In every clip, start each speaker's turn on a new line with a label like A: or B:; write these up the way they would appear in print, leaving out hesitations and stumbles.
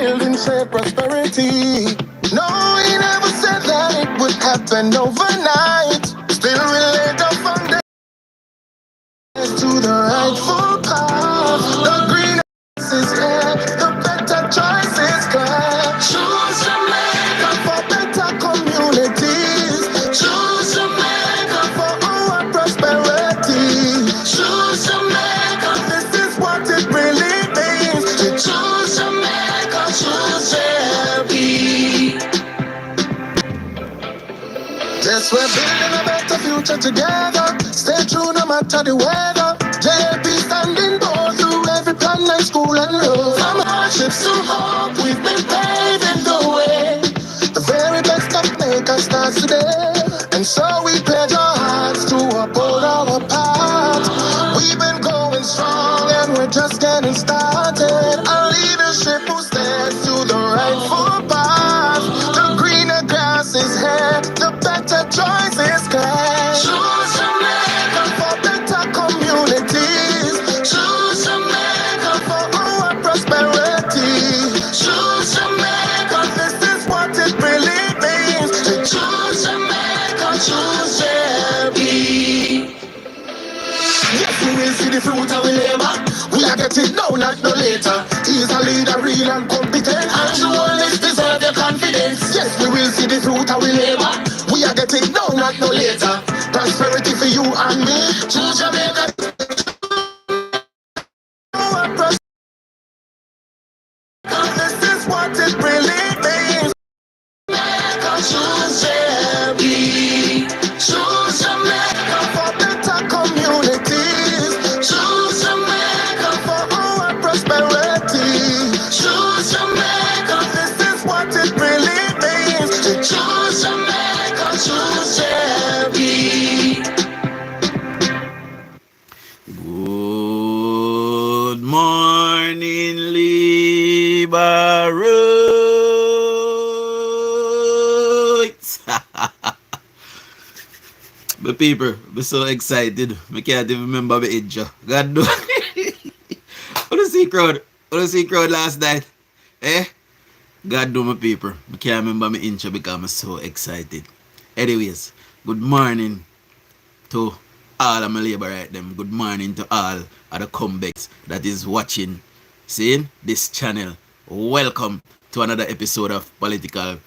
A: building shared prosperity. No, he never said that it would happen overnight. Still we laid the foundation to the rightful path. The greener grass is here, the better choice is clear. Choose Jamaica for better communities. Choose Jamaica for our prosperity. Choose Jamaica, this is what it really means. To choose Jamaica, choose JLP. Yes, we're building a better future together. Stay true no matter the weather. JLP standing bold through every plan and school and road. From hardships to hope, we've been paving the way. The very best of makers starts today. And so we pledge our hearts to uphold our path. We've been going strong and we're just getting started. Our leadership who stands to the rightful path. The greener grass is here, the better choice is clear. Choose Jamaica for better communities. Choose Jamaica for our prosperity. Choose Jamaica, this is what it really means. To choose Jamaica, choose JLP. Yes, we will see the fruit of the labor. We are getting now, not no later. He is a leader, real and competent, and you always deserve your confidence. Yes, we will see the fruit of the labor. We are getting now, not no later. Prosperity for you and me. Choose Jamaica. This is what it really means. Jamaica, choose JLP. Choose Jamaica for better communities. Choose Jamaica for our prosperity. Choose Jamaica, this is what it really means. To choose Jamaica, choose JLP.
B: Good morning, Liberates. But people, I'm so excited. I can't even remember my age. God do. What do you see crowd last night? Eh? God do, my people. I can't remember my inch because I'm so excited. Anyways, good morning to all of my Laborite them. Good morning to all of the comebacks that is watching, seeing this channel. Welcome to another episode of Political.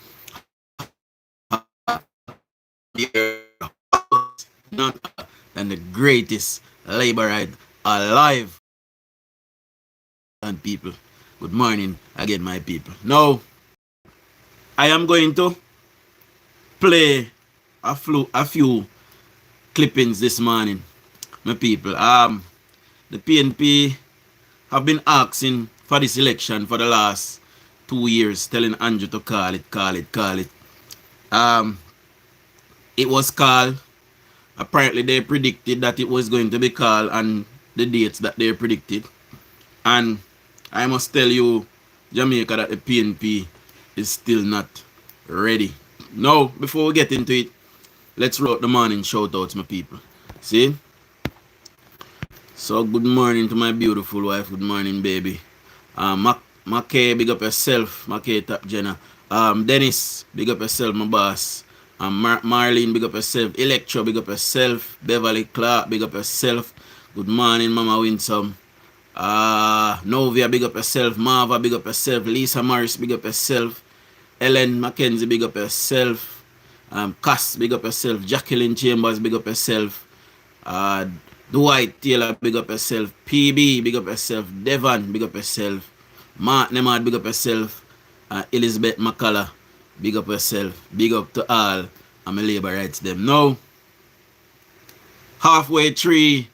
B: None other than the greatest Laborite alive. And people, good morning again, my people. Now, I am going to play a few clippings this morning, my people. The PNP have been asking for this election for the last 2 years, telling Andrew to call it. It was called. Apparently, they predicted that it was going to be called on the dates that they predicted. And I must tell you, Jamaica, that the PNP is still not ready. Now, before we get into it, let's roll out the morning shout-outs, my people. See? So, good morning to my beautiful wife. Good morning, baby. Mackay, big up yourself. Mackay, top Jenna. Dennis, big up yourself, my boss. Marlene, big up yourself. Electro, big up yourself. Beverly Clark, big up yourself. Good morning, Mama Winsome. Novia, big up yourself. Marva, big up yourself. Lisa Morris, big up yourself. Ellen Mackenzie, big up yourself. Cass, big up yourself. Jacqueline Chambers, big up yourself. Dwight Taylor, big up yourself. PB, big up yourself. Devon, big up yourself. Mark Nemad, big up yourself. Elizabeth McCullough, big up yourself. Big up to all. I'm a labor rights them. Now, halfway through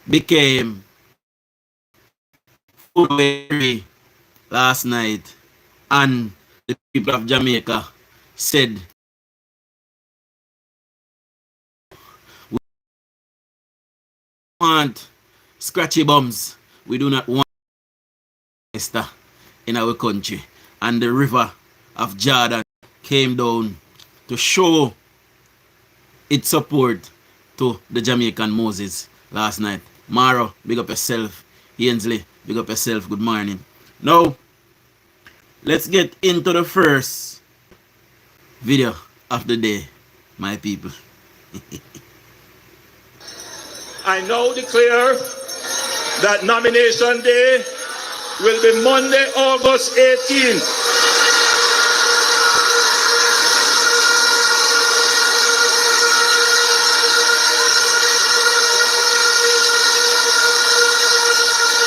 B: became full last night, and the people of Jamaica said we want scratchy bums. We do not want in our country. And the river of Jordan came down to show its support to the Jamaican Moses last night. Maro, big up yourself. Ainsley, big up yourself. Good morning. Now, let's get into the first video of the day, my people.
C: I now declare that nomination day will be Monday, August 18th.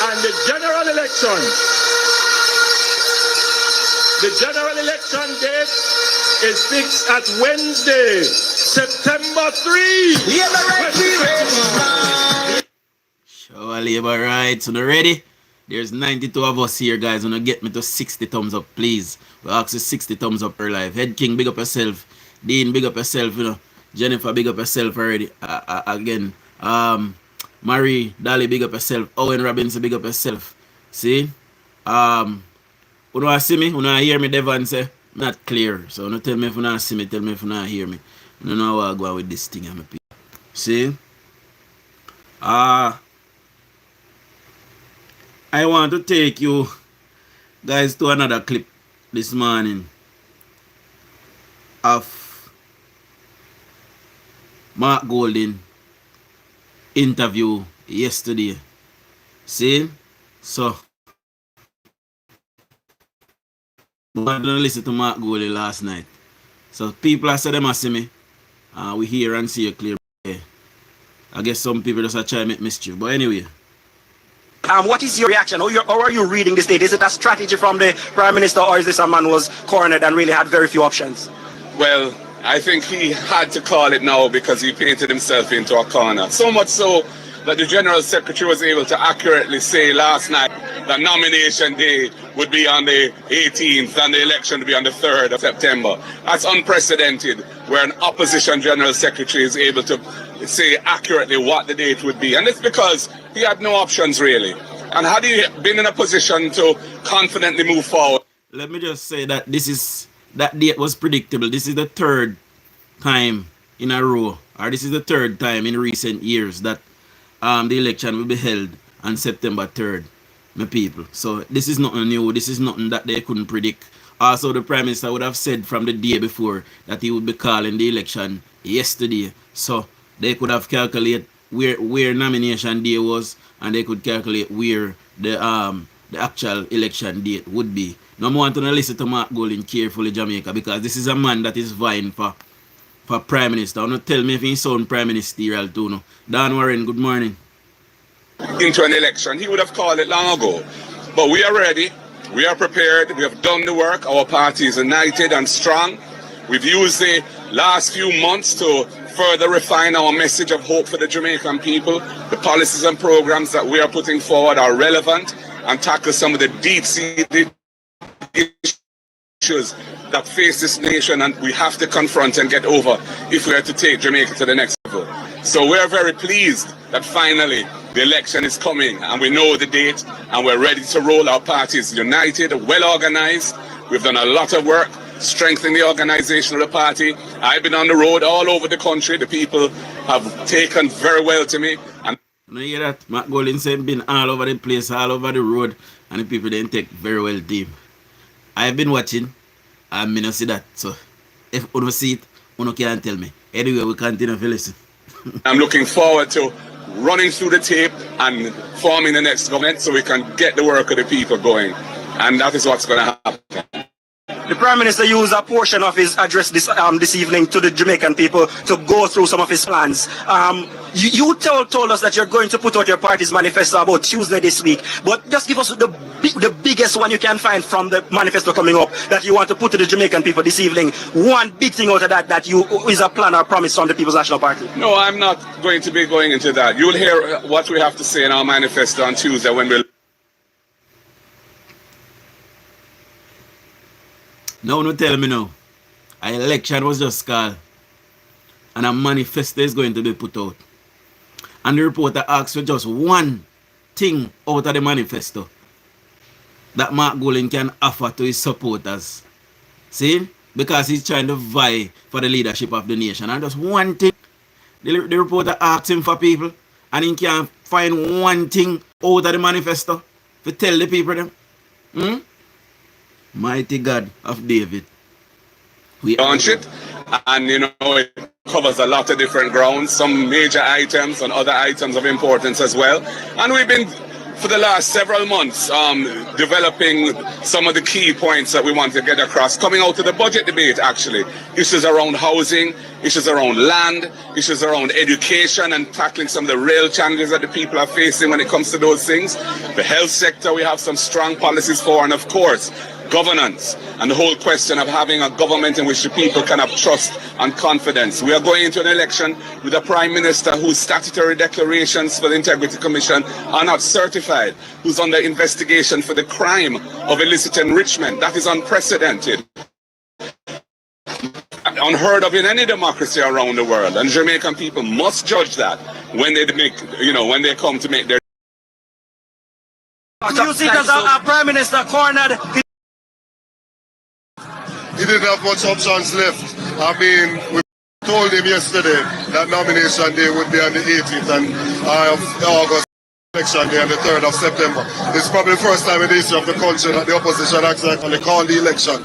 C: And the general election date is fixed at Wednesday, September 3.
B: Show a labor right. So, ready? There's 92 of us here, guys. Wanna get me to 60 thumbs up, please. We ask you 60 thumbs up per live. Head King, big up yourself. Dean, big up yourself, you know. Jennifer, big up yourself already. Again. Marie, Dolly, big up yourself. Owen Robinson, big up yourself. See? You don't see me? You don't hear me, Devon say? Not clear. So don't tell me if you don't see me, tell me if you don't hear me. I don't know how I go on with this thing, I'm a people. See? I want to take you guys to another clip this morning of Mark Golding interview yesterday. See? So I didn't listen to Mark Golding last night. So people are saying them I see me. We hear and see you clear. I guess some people just try to make mischief. But anyway.
D: What is your reaction? How are you reading this date? Is it a strategy from the Prime Minister, or is this a man who was cornered and really had very few options?
E: Well, I think he had to call it now because he painted himself into a corner. So much so that the General Secretary was able to accurately say last night that nomination day would be on the 18th and the election would be on the 3rd of September. That's unprecedented, where an opposition General Secretary is able to say accurately what the date would be. And it's because he had no options really. And had he been in a position to confidently move forward?
B: Let me just say that that date was predictable. This is the third time in a row, or this is the third time in recent years that the election will be held on September 3rd, my people. So this is nothing new. This is nothing that they couldn't predict. Also, the Prime Minister would have said from the day before that he would be calling the election yesterday. So they could have calculated where nomination day was, and they could calculate where the actual election date would be. Now I want to listen to Mark Golding carefully, Jamaica, because this is a man that is vying for Prime Minister. Don't tell me if he's sound Prime Ministerial too. No. Dan Warren, good morning.
E: Into an election, he would have called it long ago. But we are ready. We are prepared. We have done the work. Our party is united and strong. We've used the last few months to further refine our message of hope for the Jamaican people. The policies and programs that we are putting forward are relevant and tackle some of the deep-seated issues that face this nation, and we have to confront and get over if we are to take Jamaica to the next level. So we're very pleased that finally the election is coming and we know the date and we're ready to roll. Our party is united, well organized. We've done a lot of work strengthening the organization of the party. I've been on the road all over the country. The people have taken very well to me. And
B: you hear that? Mark Golding said been all over the place, all over the road, and the people didn't take very well to him. I've been watching, and I don't see that. So if you don't see it, you can't tell me. Anyway, we continue to listen.
E: I'm looking forward to running through the tape and forming the next government so we can get the work of the people going. And that is what's going to happen.
D: The Prime Minister used a portion of his address this evening to the Jamaican people to go through some of his plans. You told us that you're going to put out your party's manifesto about Tuesday this week, but just give us the biggest one you can find from the manifesto coming up that you want to put to the Jamaican people this evening. One big thing out of that is a plan or promise from the People's National Party.
E: No, I'm not going to be going into that. You'll hear what we have to say in our manifesto on Tuesday when we'll...
B: No, no tell me now. An election was just called and a manifesto is going to be put out. And the reporter asked for just one thing out of the manifesto that Mark Golding can offer to his supporters. See? Because he's trying to vie for the leadership of the nation. And just one thing, the reporter asked him for people, and he can't find one thing out of the manifesto to tell the people them. Mighty God of David. We
E: launch it, and it covers a lot of different grounds, some major items and other items of importance as well. And we've been, for the last several months, developing some of the key points that we want to get across, coming out of the budget debate, actually. Issues around housing, issues around land, issues around education, and tackling some of the real challenges that the people are facing when it comes to those things. The health sector, we have some strong policies for, and of course, governance, and the whole question of having a government in which the people can have trust and confidence. We are going into an election with a prime minister whose statutory declarations for the Integrity Commission are not certified, who's under investigation for the crime of illicit enrichment. That is unprecedented, unheard of in any democracy around the world, and Jamaican people must judge that when they when they come to make their.
D: You see, because our prime minister cornered.
F: He didn't have much options left. I mean, we told him yesterday that nomination day would be on the 18th and of August, election day on the 3rd of September. This is probably the first time in the history of the country that the opposition actually called the election.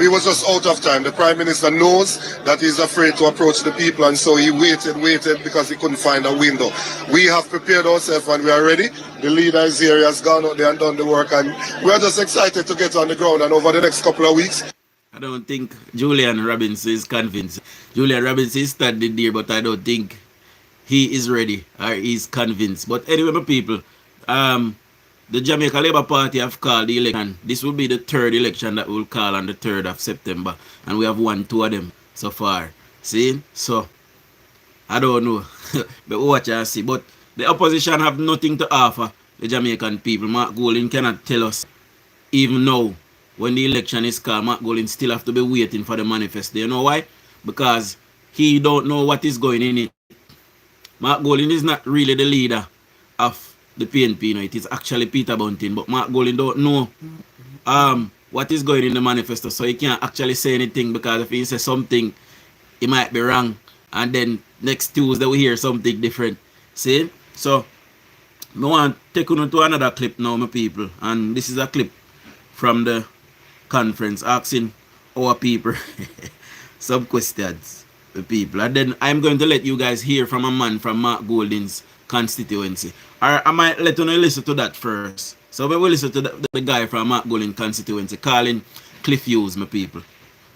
F: He was just out of time. The Prime Minister knows that he's afraid to approach the people, and so he waited because he couldn't find a window. We have prepared ourselves and we are ready. The leader is here, he has gone out there and done the work, and we are just excited to get on the ground, and over the next couple of weeks,
B: I don't think Julian Robinson is convinced. Julian Robinson is standing there, but I don't think he is ready or he's convinced. But anyway, my people, the Jamaica Labour Party have called the election. This will be the third election that we'll call on the 3rd of September. And we have won 2 of them so far. See? So, I don't know. But watch and see. But the opposition have nothing to offer the Jamaican people. Mark Golding cannot tell us, even now, when the election is called, Mark Golding still have to be waiting for the manifesto. You know why? Because he don't know what is going in it. Mark Golding is not really the leader of the PNP. It is actually Peter Bunting. But Mark Golding don't know what is going in the manifesto. So he can't actually say anything, because if he says something, he might be wrong. And then next Tuesday we hear something different. See? So, I want to take you to another clip now, my people. And this is a clip from the conference asking our people some questions, the people, and then I'm going to let you guys hear from a man from Mark Golding's constituency, or I might let you listen to that first. So we will listen to the guy from Mark Golding constituency calling Cliff Hughes, my people,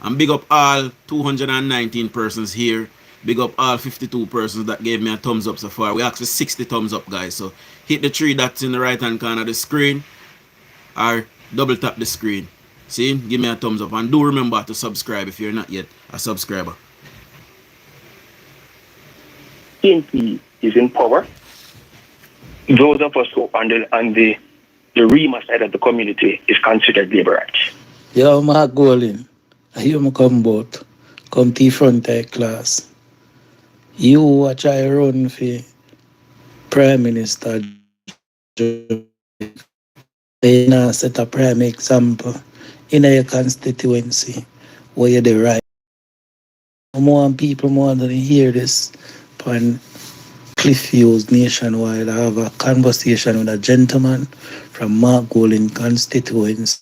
B: and big up all 219 persons here, big up all 52 persons that gave me a thumbs up so far. We asked for 60 thumbs up, guys, so hit the 3 dots in the right hand corner of the screen or double tap the screen. See, give me a thumbs up, and do remember to subscribe if you're not yet a subscriber.
G: PNP is in power. Those of us who on the Rema side of the community is considered liberals.
H: Yo, Mark Golding, I hear me come about, come to front of class. You watch I run for Prime Minister. They now set a prime example in your constituency where you're the right. More people more than hear this on Cliff Hughes nationwide. I have a conversation with a gentleman from Mark Golding constituency.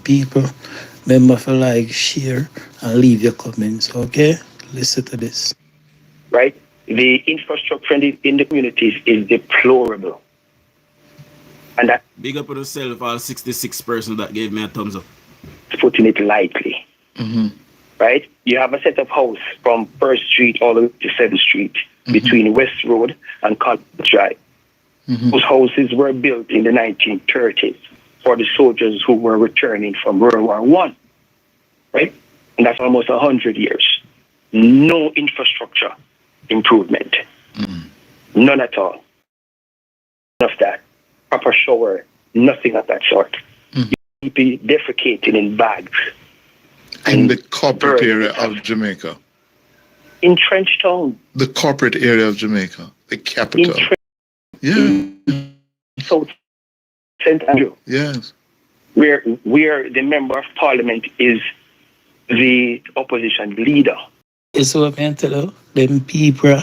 H: People, remember for like, share, and leave your comments, okay? Listen to this.
G: Right? The infrastructure in the communities is deplorable. And that
B: Big up on yourself, all 66 persons that gave me a thumbs up.
G: Putting it lightly.
H: Mm-hmm.
G: Right? You have a set of house from 1st Street all the way to 7th Street, between West Road and College Drive. Those houses were built in the 1930s for the soldiers who were returning from World War I. Right? And that's almost 100 years. No infrastructure improvement. None at all. None of that. Proper shower, nothing of that sort. People defecating in bags.
I: In the corporate area of Jamaica.
G: In Trench Town.
I: The corporate area of Jamaica. The capital.
G: South St. Andrew.
I: Yes.
G: Where the member of parliament is the opposition leader.
H: It's what I tell you, them people.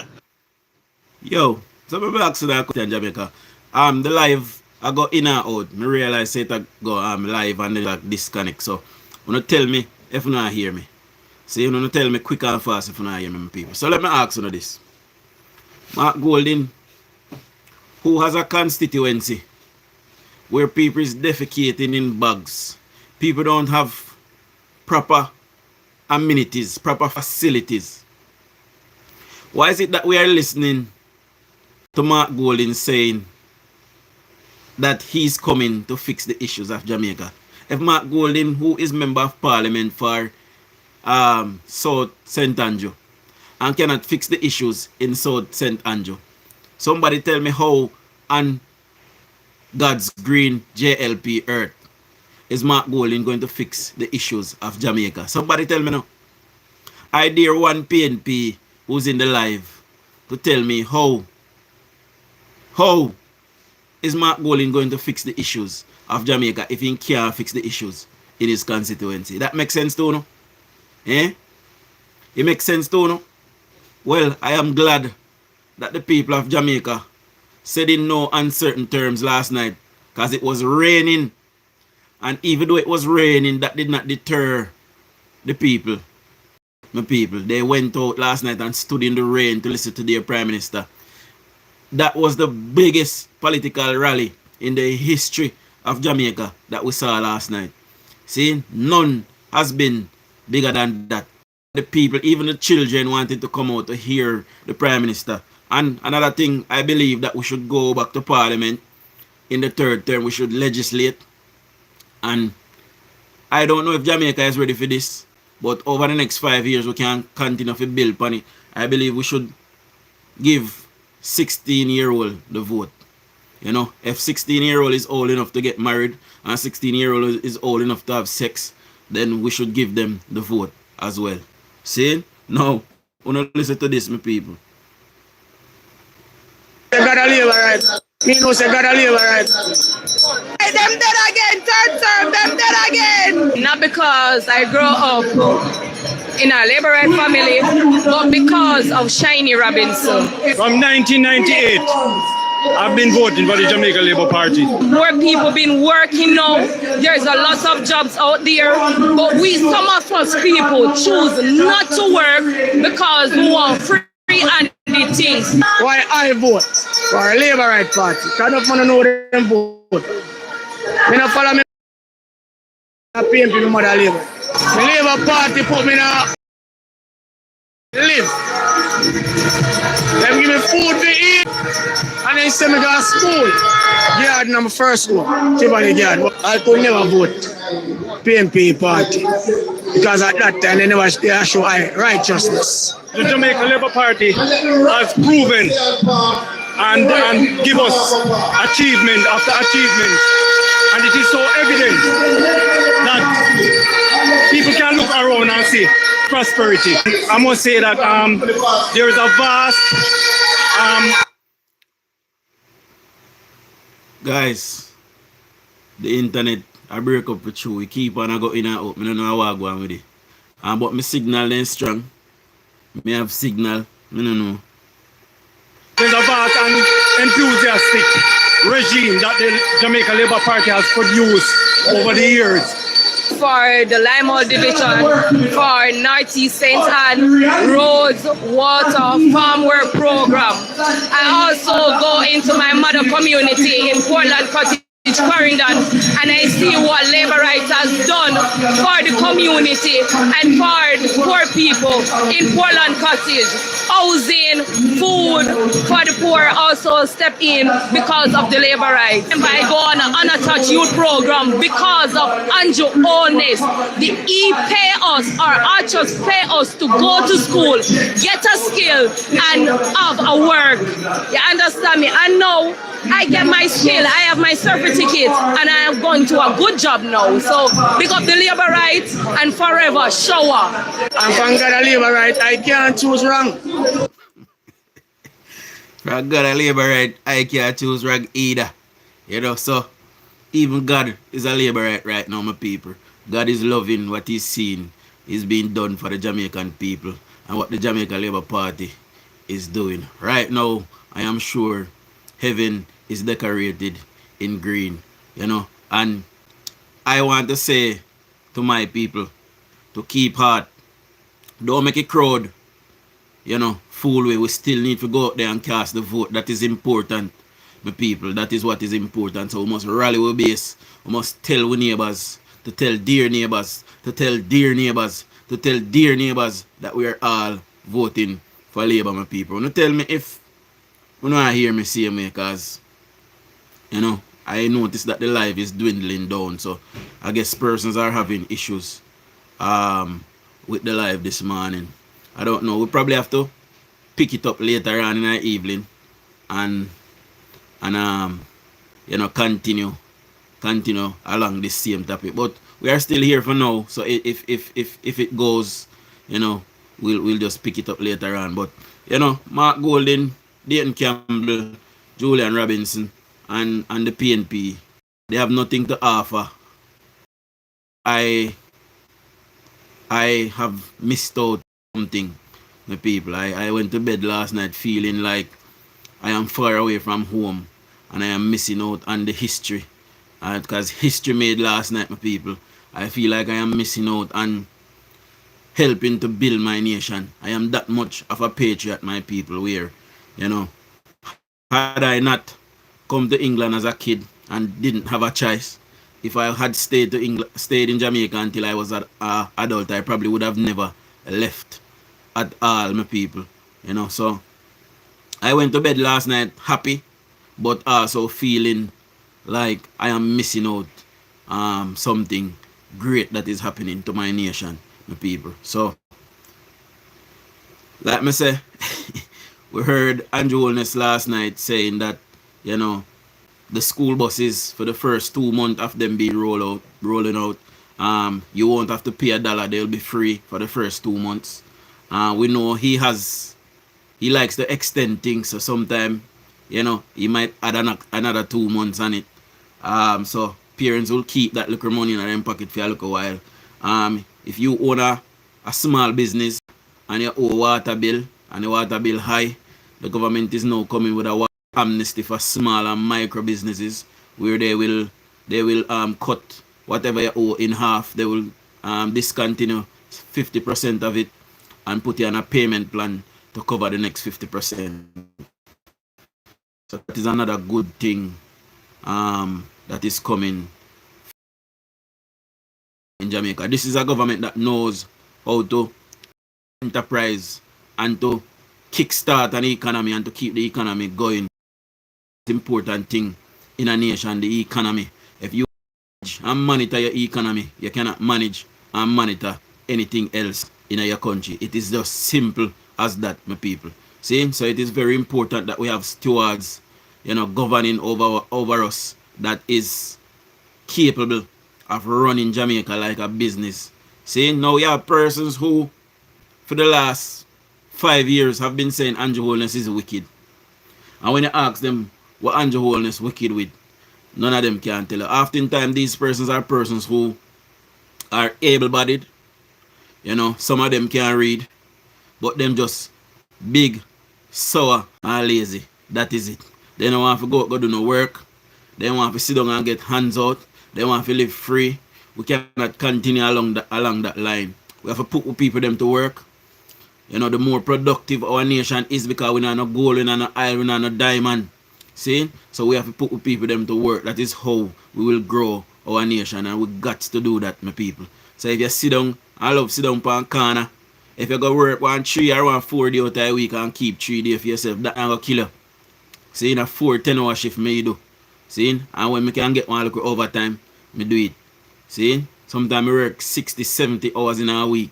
B: Yo, so me ask you that question, Jamaica. The live I go in and out. Me realize it I go live and then like disconnect. So Wanna tell me if you not hear me. See, you wanna tell me quick and fast if you not hear me, my people. So let me ask you this. Mark Golding, who has a constituency where people is defecating in bags, people don't have proper amenities, proper facilities. Why is it that we are listening to Mark Golding saying that he's coming to fix the issues of Jamaica? If Mark Golding, who is member of parliament for South St. Andrew, and cannot fix the issues in South St. Andrew, somebody tell me how on God's green JLP earth is Mark Golding going to fix the issues of Jamaica? Somebody tell me now. I dare one PNP who's in the live to tell me how is Mark Golding going to fix the issues of Jamaica if he can't fix the issues in his constituency. That makes sense to you? Eh? It makes sense to you? Well, I am glad that the people of Jamaica said in no uncertain terms last night, because it was raining. And even though it was raining, that did not deter the people. My people, they went out last night and stood in the rain to listen to their Prime Minister. That was the biggest political rally in the history of Jamaica that we saw last night. See, none has been bigger than that. The people, even the children, wanted to come out to hear the Prime Minister. And another thing, I believe that we should go back to Parliament in the third term. We should legislate. And I don't know if Jamaica is ready for this, but over the next 5 years, we can continue to build upon it. I believe we should give 16-year-old the vote. You know, if 16-year-old is old enough to get married and 16-year-old is old enough to have sex, then we should give them the vote as well. See? Now, we don't listen to this, my people.
J: They gotta live right. Me know say gotta live right. Hey, them dead again, third term, them dead again. Not because I grew up in a Labourite family, but because of Shiny Robinson.
C: From 1998, I've been voting for the Jamaica Labour Party.
J: More people been working now. There's a lot of jobs out there, but some of us people choose not to work because we want free and the things.
C: Why I vote for a Labourite Party? Kind of want to know them vote. Me not follow me. I pay me mother Labour. The Labour Party put me in a live. Them give me food to eat, and then send me to school. Yard number first one, Tivoli Yard. I could never vote PNP party because at that time they never show righteousness. The Jamaica Labour Party has proven and give us achievement after achievement, and it is so evident that people can look around and see prosperity. I must say that there is a vast
B: guys, the internet I break up with you. We keep on go in and out. I don't know how I go on with it. But my signal then strong. Me have signal. I don't know.
C: there's a vast and enthusiastic regime that the Jamaica Labour Party has produced over the years.
J: For the Lima Division, for Northeast St. Ann, roads, water, farm work program. I also go into my mother community in Portland Cottage, Corridon, and I see what Labour Rights has done for the community and for the poor people in Portland Cottage. Housing, food for the poor also step in because of the Labour Rights. And I go on an unattached youth program because of Andrew Oldness. The pay us or Archers pay us to go to school, get a skill and have a work. You understand me? And now I get my skill, I have my certificate, and I am going to a good job now. So pick up the Labour Rights and forever shower.
C: And from God a Labour Right, I can't choose wrong.
B: From God a Labour Right, I can't choose wrong either. You know, so even God is a Labour right now, my people. God is loving what he's seeing is being done for the Jamaican people and what the Jamaica Labour Party is doing. Right now, I am sure heaven is decorated in green, you know. And I want to say to my people to keep heart. Don't make a crowd, fool we. We still need to go out there and cast the vote. That is important, my people. That is what is important. So we must rally our base. We must tell our neighbors, to tell dear neighbors, to tell dear neighbors, to tell dear neighbors that we are all voting for Labour, my people. Don't tell me if you don't hear me say me, because I noticed that the live is dwindling down. So I guess persons are having issues with the live this morning. I don't know. We probably have to pick it up later on in the evening and continue along this same topic. But we are still here for now. So if it goes, we'll just pick it up later on. But Mark Golden, Dayton Campbell, Julian Robinson, and the PNP, they have nothing to offer. I have missed out something, my people. I went to bed last night feeling like I am far away from home and I am missing out on the history. Because history made last night, my people. I feel like I am missing out on helping to build my nation. I am that much of a patriot, my people, where, had I not come to England as a kid and didn't have a choice, if I had stayed in Jamaica until I was an adult, I probably would have never left at all, my people. So I went to bed last night happy, but also feeling like I am missing out something great that is happening to my nation, my people. So, like me say, we heard Andrew Holness last night saying that, the school buses for the first 2 months of them being rolling out, you won't have to pay $1. They'll be free for the first 2 months. We know he likes to extend things, so sometime, he might add another 2 months on it. So parents will keep that little money in their pocket for a little while. If you own a small business and you owe water bill and the water bill high, the government is now coming with a amnesty for small and micro businesses, where they will cut whatever you owe in half. They will discontinue 50% of it and put you on a payment plan to cover the next 50%. So that is another good thing that is coming in Jamaica. This is a government that knows how to enterprise and to kickstart an economy and to keep the economy going. Important thing in a nation, the economy. If you manage and monitor your economy, you cannot manage and monitor anything else in your country. It is just simple as that, my people. See, so it is very important that we have stewards, governing over us, that is capable of running Jamaica like a business. See, now you have persons who, for the last 5 years, have been saying Andrew Holness is wicked. And when you ask them what Andrew Holness wicked with, none of them can tell you. Oftentimes, these persons are persons who are able-bodied. Some of them can read, but them just big, sour, and lazy. That is it. They don't want to go do no work. They don't want to sit down and get hands out. They want to live free. We cannot continue along that line. We have to put people them to work. The more productive our nation is, because we not no gold, we not no oil, we not no diamond. See? So we have to put people them to work. That is how we will grow our nation, and we got to do that, my people. So if you sit down, I love sit down on corner. If you go work 1 3 or 1 4 days out of a week and keep 3 days for yourself, that ain't gonna kill you. See, in a 4 10-hour shift, me do. See? And when I can get one little overtime, me do it. See? Sometimes I work 60, 70 hours in a week.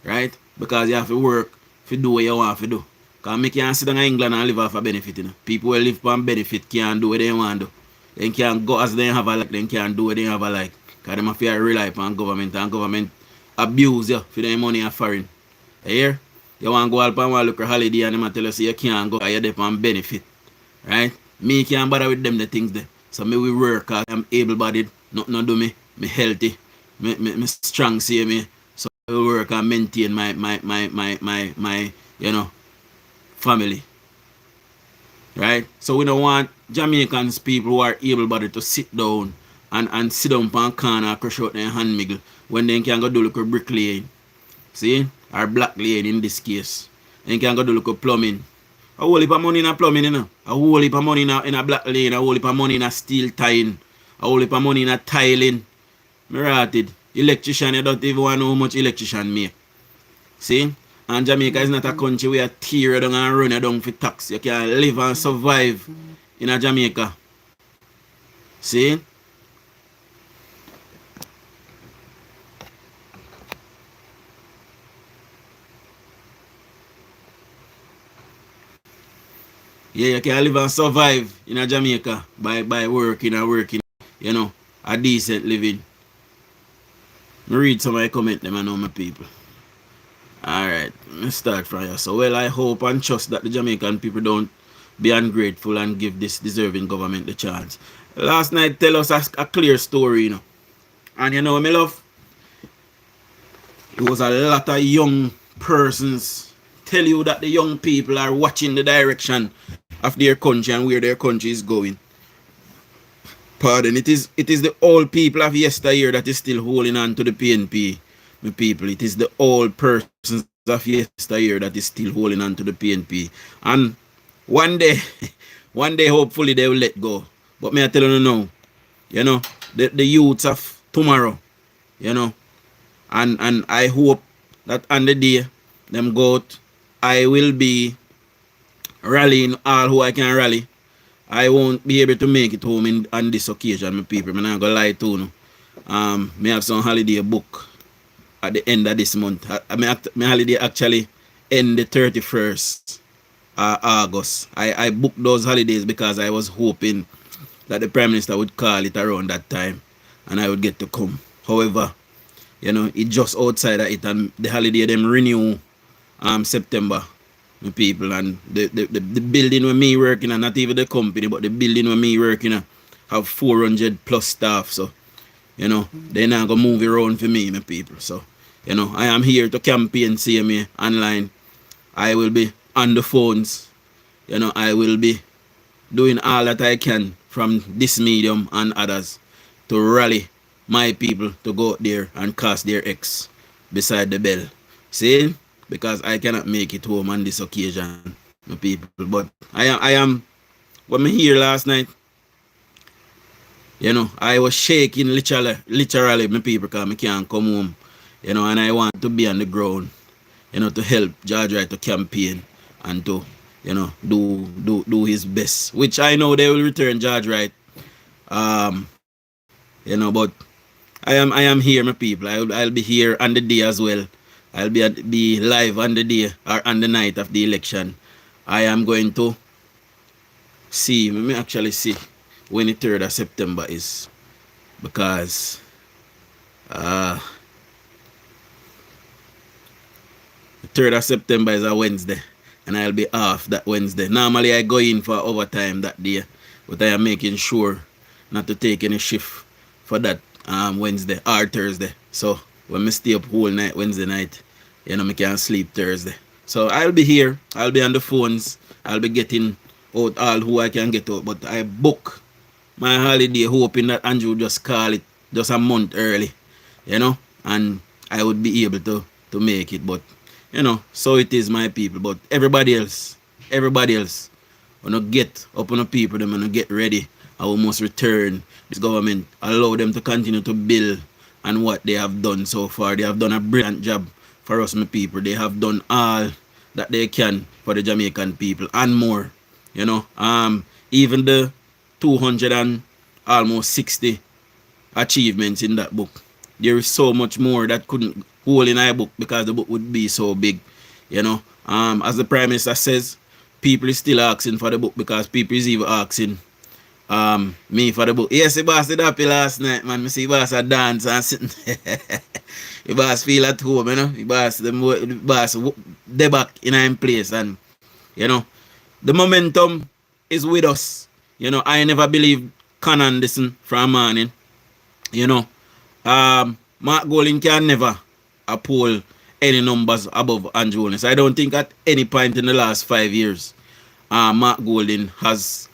B: Right? Because you have to work to do what you want to do. Because I can't sit down in England and live off a benefit. People who live on benefit can't do what they want to do. They can't go as they have a like, they can't do what they have a like. Because they have to rely upon government, and government abuse you for their money and foreign. You hear? You want to go out and look at holiday and they tell you, so you can't go because you're on benefit. Right? Me can't bother with them the things there. So me will work because I'm able-bodied. Nothing do me. Me healthy. Me strong, see me. So I will work and maintain my family. Right? So we don't want Jamaicans, people who are able-bodied, to sit down and sit down on corner crush out their hand miggle when they can go do look a bricklaying. See? Or black laying in this case. They can go do look a plumbing. A whole heap of money in a plumbing, you know. A whole heap of money in a black laying, a whole heap of money in a steel tying, a whole heap of money in a tiling. Me rated. Electrician, you don't even want to know how much electrician make. See? And Jamaica is not a country where you tear down and run you down for tax. You can live and survive in a Jamaica. See? Yeah, you can live and survive in a Jamaica by working, you know, a decent living. Me read some of the comment them, I know my people. Alright, let's start from here. So, well, I hope and trust that the Jamaican people don't be ungrateful and give this deserving government the chance. Last night tell us a clear story, you know. And you know what I love? It was a lot of young persons tell you that the young people are watching the direction of their country and where their country is going. Pardon, it is the old people of yesteryear that is still holding on to the PNP. My people, it is the old persons of yesteryear that is still holding on to the PNP. And one day, hopefully they will let go. But me I tell you now, you know, the youths of tomorrow, you know, and I hope that on the day them go out, I will be rallying all who I can rally. I won't be able to make it home on this occasion, my people. I'm not gonna lie to you. Me have some holiday book at the end of this month. My holiday actually end the 31st August. I booked those holidays because I was hoping that the Prime Minister would call it around that time and I would get to come. However, you know, it just outside of it and the holiday them renew September, my people, and the building where me working and not even the company, but the building where me working have 400 plus staff, so you know, they're not gonna move around for me, my people. So, you know, I am here to campaign, see me online. I will be on the phones, you know, I will be doing all that I can from this medium and others to rally my people to go out there and cast their X beside the bell. See? Because I cannot make it home on this occasion, my people. But I am when me here last night, you know, I was shaking literally, my people, because I can't come home, you know, and I want to be on the ground, you know, to help George Wright to campaign and to, you know, do his best, which I know they will return George Wright, you know, but I am here, my people. I'll be here on the day as well. I'll be live on the day or on the night of the election. I am going to see, let me actually see when the 3rd of September is, because the 3rd of September is a Wednesday and I'll be off that Wednesday. Normally I go in for overtime that day, but I am making sure not to take any shift for that Wednesday or Thursday. So when I stay up whole night Wednesday night, you know, I can't sleep Thursday. So I'll be here, I'll be on the phones, I'll be getting out all who I can get out, but I book my holiday hoping that Andrew just call it just a month early, you know, and I would be able to make it. But you know, so it is, my people. But everybody else wanna get up on the people, them wanna get ready. I will must return this government, allow them to continue to build and what they have done so far. They have done a brilliant job for us, my people. They have done all that they can for the Jamaican people and more, you know. Even the 260 achievements in that book, there is so much more that couldn't hold in our book because the book would be so big, you know. As the Prime Minister says, people is still asking for the book because people is even asking me for the book. Yes, the boss did happy last night, man. Me see boss a dance and sitting. The boss feel at home, you know. The boss they back in our place, and you know, the momentum is with us. You know, I never believed Conan listen from morning. You know, Mark Golding can never uphold any numbers above Andrew Holness. I don't think at any point in the last 5 years, Mark Golding has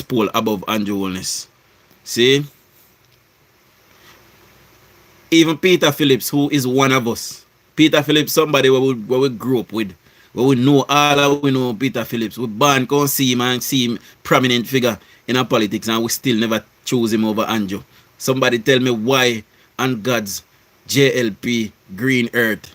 B: pulled above Andrew Holness. See? Even Peter Phillips, who is one of us. Peter Phillips, somebody where we grew up with. Where we know all of we know Peter Phillips. We born can see him and see him prominent figure in our politics, and we still never choose him over Andrew. Somebody tell me why on God's JLP Green Earth.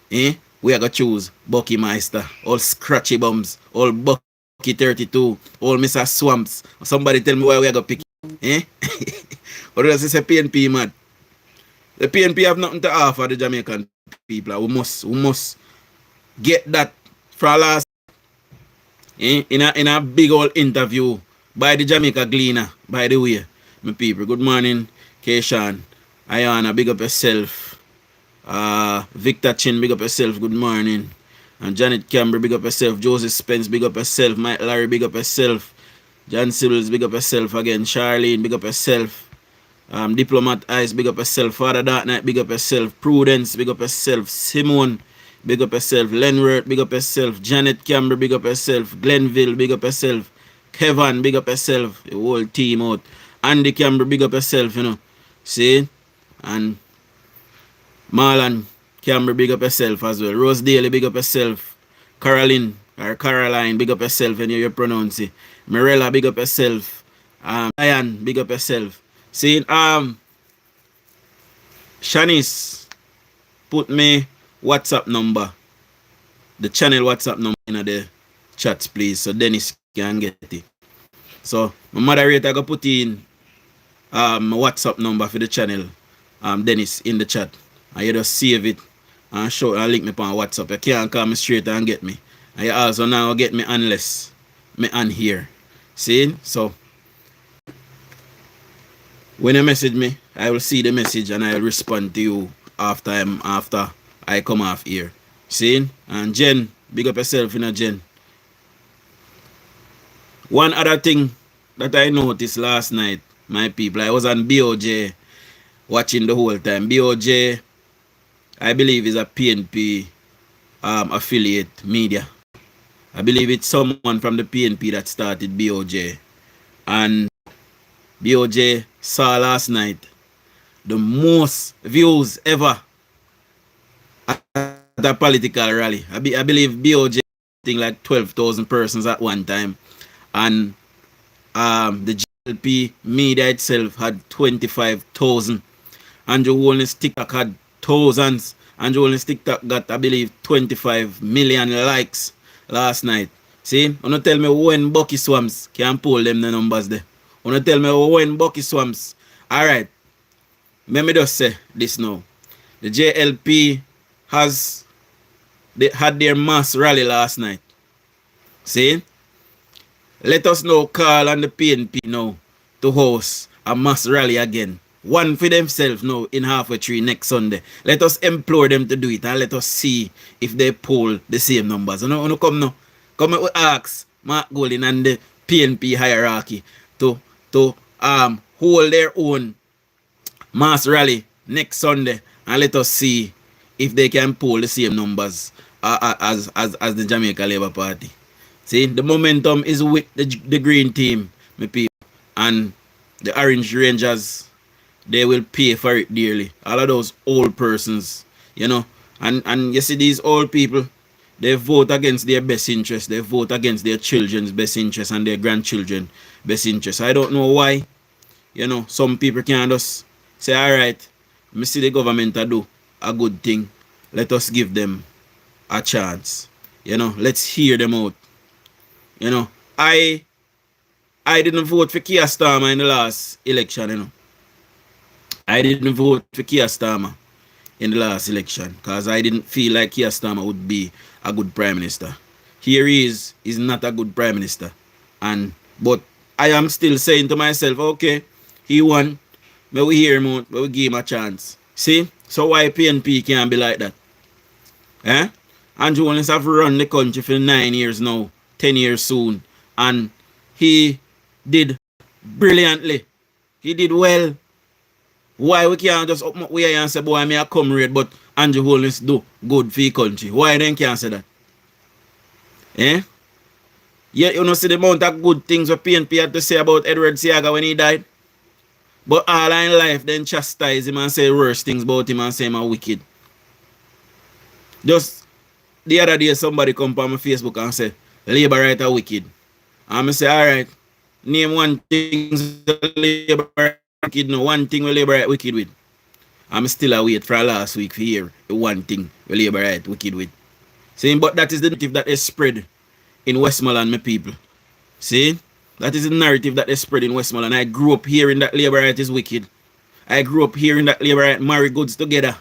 B: We are gonna choose Bucky Meister, all scratchy bums, all Bucky 32, all Mr. Swamps. Somebody tell me why we are gonna pick him. Or does it say PNP mad? The PNP have nothing to offer the Jamaican people. We must get that from last in a big old interview by the Jamaica Gleaner, by the way. My people, good morning, Keishan, Ayana, big up yourself. Victor Chin, big up yourself, good morning. And Janet Campbell, big up yourself. Joseph Spence, big up yourself. Mike Larry, big up yourself. John Sills, big up yourself again. Charlene, big up yourself. Diplomat Eyes, big up yourself. Father Dark Knight, big up yourself. Prudence, big up yourself. Simone, big up yourself. Lenworth, big up yourself. Janet Campbell, big up yourself. Glenville, big up yourself. Kevin, big up yourself. The whole team out. Andy Campbell, big up yourself, you know. See? And Marlon Campbell, big up yourself as well. Rose Daly, big up yourself. Caroline, big up yourself, and you pronounce it. Mirella, big up yourself. Diane, big up yourself. See, Shanice, put me WhatsApp number, the channel WhatsApp number in the chats, please, so Dennis can get it. So, my moderator go put in my WhatsApp number for the channel, Dennis, in the chat. And you just save it and show and link me on WhatsApp. You can't call me straight and get me. And you also now get me unless me on here. See? So, when you message me, I will see the message and I will respond to you after I come off here. See? And Jen, big up yourself, you know, Jen. One other thing that I noticed last night, my people, I was on BOJ watching the whole time. BOJ, I believe, is a PNP affiliate media. I believe it's someone from the PNP that started BOJ. And BOJ saw last night the most views ever at a political rally. I believe BOJ thing like 12,000 persons at one time. And the GLP media itself had 25,000. Andrew Holness TikTok had thousands. Andrew Holness TikTok got, I believe, 25 million likes last night. See? Wanna tell me when Bucky Swamps can pull them the numbers there. Wanna tell me when Bucky Swamps. Alright. Let me just say this now. The JLP had their mass rally last night. See? Let us now call on the PNP now to host a mass rally again. One for themselves now in halfway tree next Sunday. Let us implore them to do it and let us see if they poll the same numbers. You know, come now. Come and ask Mark Golding and the PNP hierarchy to hold their own mass rally next Sunday and let us see if they can poll the same numbers as the Jamaica Labour Party. See, the momentum is with the green team, my people, and the Orange Rangers. They will pay for it dearly. All of those old persons, you know, and you see these old people, they vote against their best interest. They vote against their children's best interest and their grandchildren's best interest. I don't know why, you know, some people can just say, all right, me see the government do a good thing. Let us give them a chance. You know, let's hear them out. You know, I didn't vote for Keir Starmer in the last election, you know. I didn't vote for Keir Starmer in the last election because I didn't feel like Keir Starmer would be a good prime minister. Here he is, he's not a good prime minister. But I am still saying to myself, okay, he won, but we hear him out, but we give him a chance. See? So why PNP can't be like that? Eh? Andrew Holness have run the country for 9 years now, 10 years soon, and he did brilliantly. He did well. Why we can't just up we and say, boy, me a come red, but Andrew Holness do good for the country? Why then can't say that? Eh? Yeah, you know, see the amount of good things what PNP had to say about Edward Seaga when he died? But all in life, then chastise him and say worse things about him and say him a wicked. Just the other day, somebody come on my Facebook and say, Labour right are wicked. And I say, alright, name one thing Labour right wicked, no, one thing we Labour right wicked with. I'm still await for last week for hear the one thing we Labour right wicked with. See, but that is the narrative that is spread in Westmoreland, my people. See? That is the narrative that is spread in Westmoreland. I grew up hearing that Labour right is wicked. I grew up hearing that Labour right marry goods together.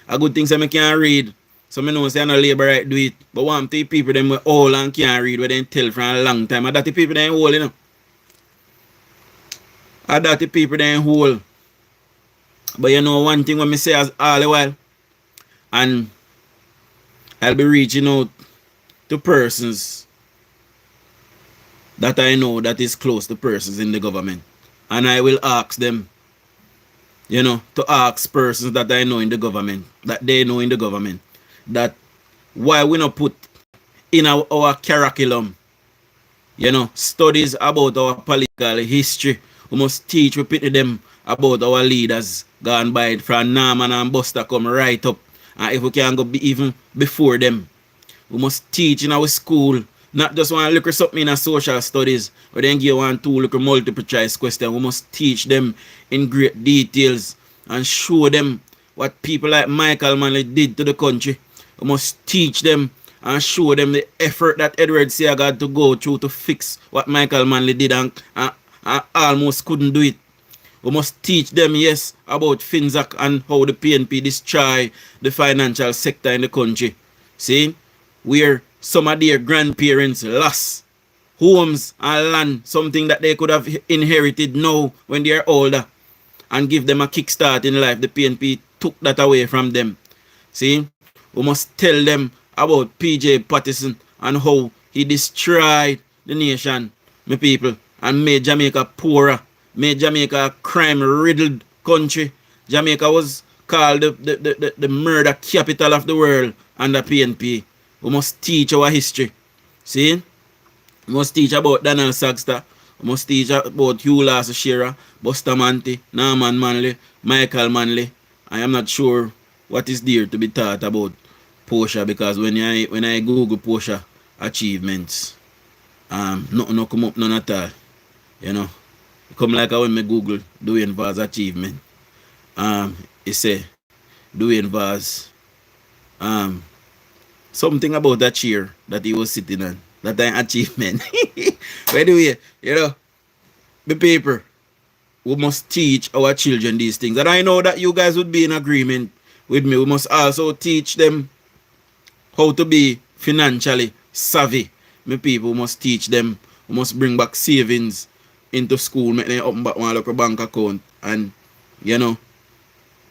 B: A good thing I can't read. So I know say I know Labour right do it. But one the people them all and can't read what they tell for a long time. And that the people they ain't whole, you know. And that the people they ain't whole. But you know one thing when I say as all the while. And I'll be reaching out to persons that I know that is close to persons in the government. And I will ask them, you know, to ask persons that I know in the government, that they know in the government, that why we not put in our curriculum, you know, studies about our political history. We must teach, we pity them about our leaders gone by from Norman and Buster come right up. And if we can go even before them, we must teach in our school. Not just want to look at something in a social studies, but then give one two look at multiple choice question. We must teach them in great details and show them what people like Michael Manley did to the country. We must teach them and show them the effort that Edward Seaga had to go through to fix what Michael Manley did and almost couldn't do it. We must teach them, yes, about FinZac and how the PNP destroy the financial sector in the country. See, where some of their grandparents lost homes and land, something that they could have inherited now when they are older, and give them a kickstart in life. The PNP took that away from them. See, we must tell them about PJ Patterson and how he destroyed the nation, my people, and made Jamaica poorer, made Jamaica a crime-riddled country. Jamaica was called the murder capital of the world under PNP. We must teach our history. See? We must teach about Daniel Sagster. We must teach about Hugh Lasso Shearer, Bustamante, Norman Manley, Michael Manley. I am not sure what is there to be taught about Portia, because when I Google Portia achievements, nothing no come up none at all. You know. It come like when I Google DUJON'S achievement. It say DUJON'S something about that chair that he was sitting on. That an achievement. Anyway, you know, the paper, we must teach our children these things. And I know that you guys would be in agreement with me. We must also teach them how to be financially savvy. My people, we must teach them. We must bring back savings into school, make them open back one local bank account. And, you know,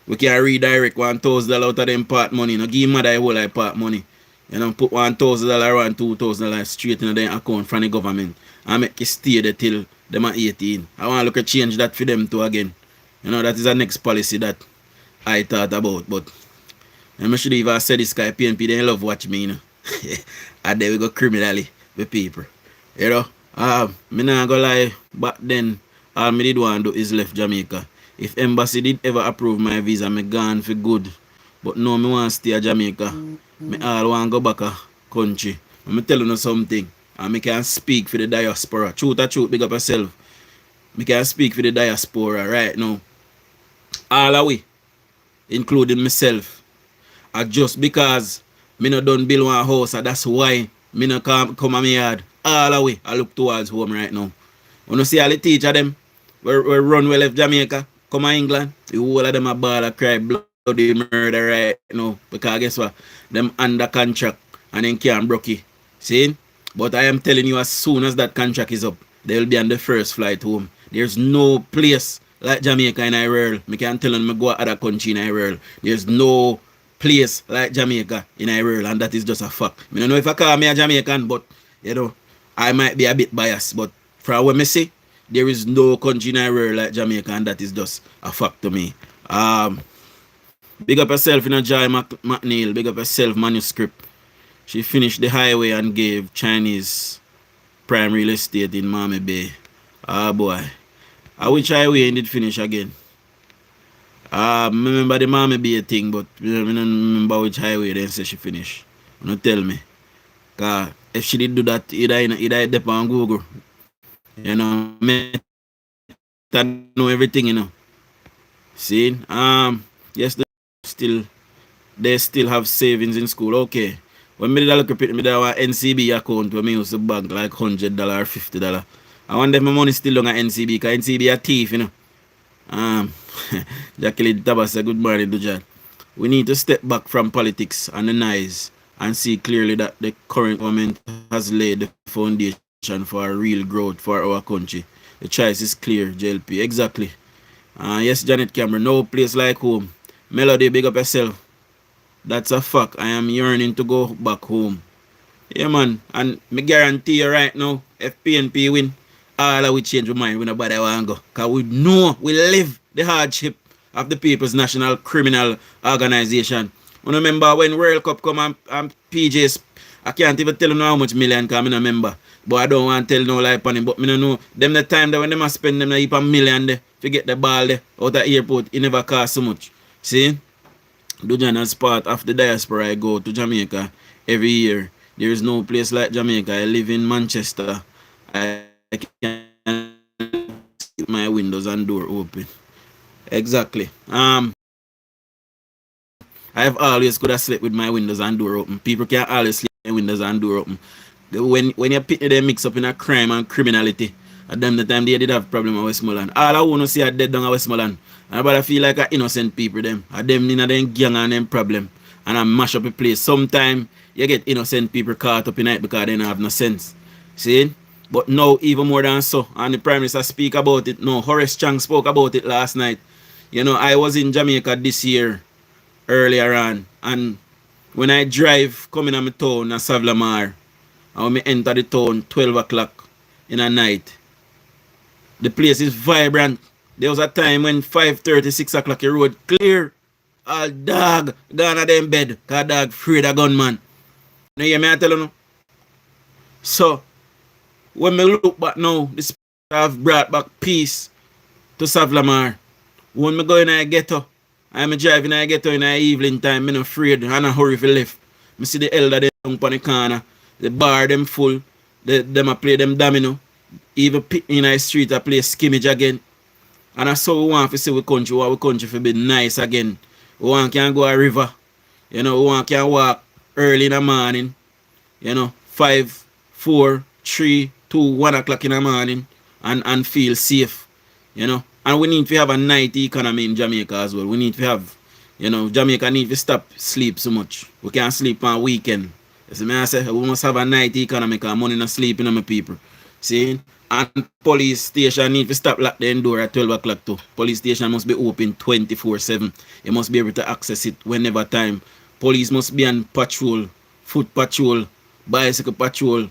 B: we can redirect $1,000 out of them part money. No, give mother a whole like part money. You know, put $1,000 or $2,000 straight in their account from the government and make it stay there till them are 18. I want to look at change that for them too again. You know, that is the next policy that I thought about. But I should even say this guy PNP, they love watch me, you know. And then we go criminally with people. You know, me not gonna lie, back then all me did want to do is left Jamaica. If embassy did ever approve my visa, me gone for good. But no, me want to stay at Jamaica. Me all want to go back a country. Let me tell you something. And me can speak for the diaspora. Truth or truth, big up yourself. Me can speak for the diaspora right now. All the way, including myself. And just because me not done build one house, and that's why me not come at me yard. All the way, I look towards home right now. When you see all the teacher them, we run well left Jamaica, come to England, the whole of them a ball a cry bloody murder right now. Because guess what? Them under contract and then can't broke it. See? But I am telling you, as soon as that contract is up, they will be on the first flight home. There's no place like Jamaica in the world. I can't tell them I go to other country in the world. There's no place like Jamaica in the world, and that is just a fact. I don't know if I call me a Jamaican, but you know, I might be a bit biased. But from what I say, there is no country in the world like Jamaica, and that is just a fact to me. Big up yourself in a Joy McNeil. Big up yourself, Manuscript. She finished the highway and gave Chinese prime real estate in Miami Bay. Ah boy. Which highway did finish again? Remember the mommy be a thing, but I don't remember which highway then say she finish. Don't tell me. Cause if she did do that, either dep on Google. You know, me know everything, you know. See? Yes, they still have savings in school. Okay. When me did look at it, me did have an NCB account where me used to bank like $100 or $50. I wonder if my money still on at NCB, because NCB a thief, you know. Jacqueline Tabasa, good morning, Dujan. We need to step back from politics and the noise and see clearly that the current government has laid the foundation for real growth for our country. The choice is clear, JLP. Exactly. Yes, Janet Cameron, no place like home. Melody, big up yourself. That's a fact. I am yearning to go back home. Yeah, man. And me guarantee you right now, if PNP win, all of we change our mind. We nobody want to go. Because we know we live the hardship of the People's National Criminal Organization. You remember when World Cup come and PJs, I can't even tell you how much million because I don't remember. But I don't want to tell no lie upon him. But I don't know. Them the time that when they spend them a heap of million there to get the ball there out of the airport, it never cost so much. See? DUJON'S part of the diaspora. I go to Jamaica every year. There is no place like Jamaica. I live in Manchester. I can keep my windows and door open. Exactly. I have always could have slept with my windows and door open. People can always sleep with windows and door open. When you pick them mix up in a crime and criminality, at them the time they did have problem with Westmoreland. All I want to see are dead down at Westmoreland. And I feel like innocent people them. And them in them gang and them problem. And I mash up a place. Sometimes you get innocent people caught up in it because they don't have no sense. See? But now even more than so. And the Prime Minister speak about it. No, Horace Chang spoke about it last night. You know, I was in Jamaica this year earlier on. And when I drive coming to my town, Savlamar, and when I enter the town 12 o'clock in the night, the place is vibrant. There was a time when 5:30, 6 o'clock, the road clear. All dog gone at them bed. Because dog afraid of gunman. You hear me I tell you? So, when me look back now, this have brought back peace to Savlamar. When me go in a ghetto, I'm driving in a ghetto in the evening time, I'm not afraid, I'm not hurry for left. I see the elder them down on the corner, the bar them full, them a play them domino. Even in the street I play skimmage again. And that's how we want to see our country to be nice again. We want can go a river. You know, we want can walk early in the morning. You know, 5, 4, 3, 2, 1 o'clock in the morning and feel safe. You know. And we need to have a night economy in Jamaica as well. We need to have, you know, Jamaica need to stop sleep so much. We can't sleep on weekend. You see me I say we must have a night economy because money not sleeping on my people. See? And police station need to stop lock the door at 12 o'clock too. Police station must be open 24/7. You must be able to access it whenever time. Police must be on patrol, foot patrol, bicycle patrol,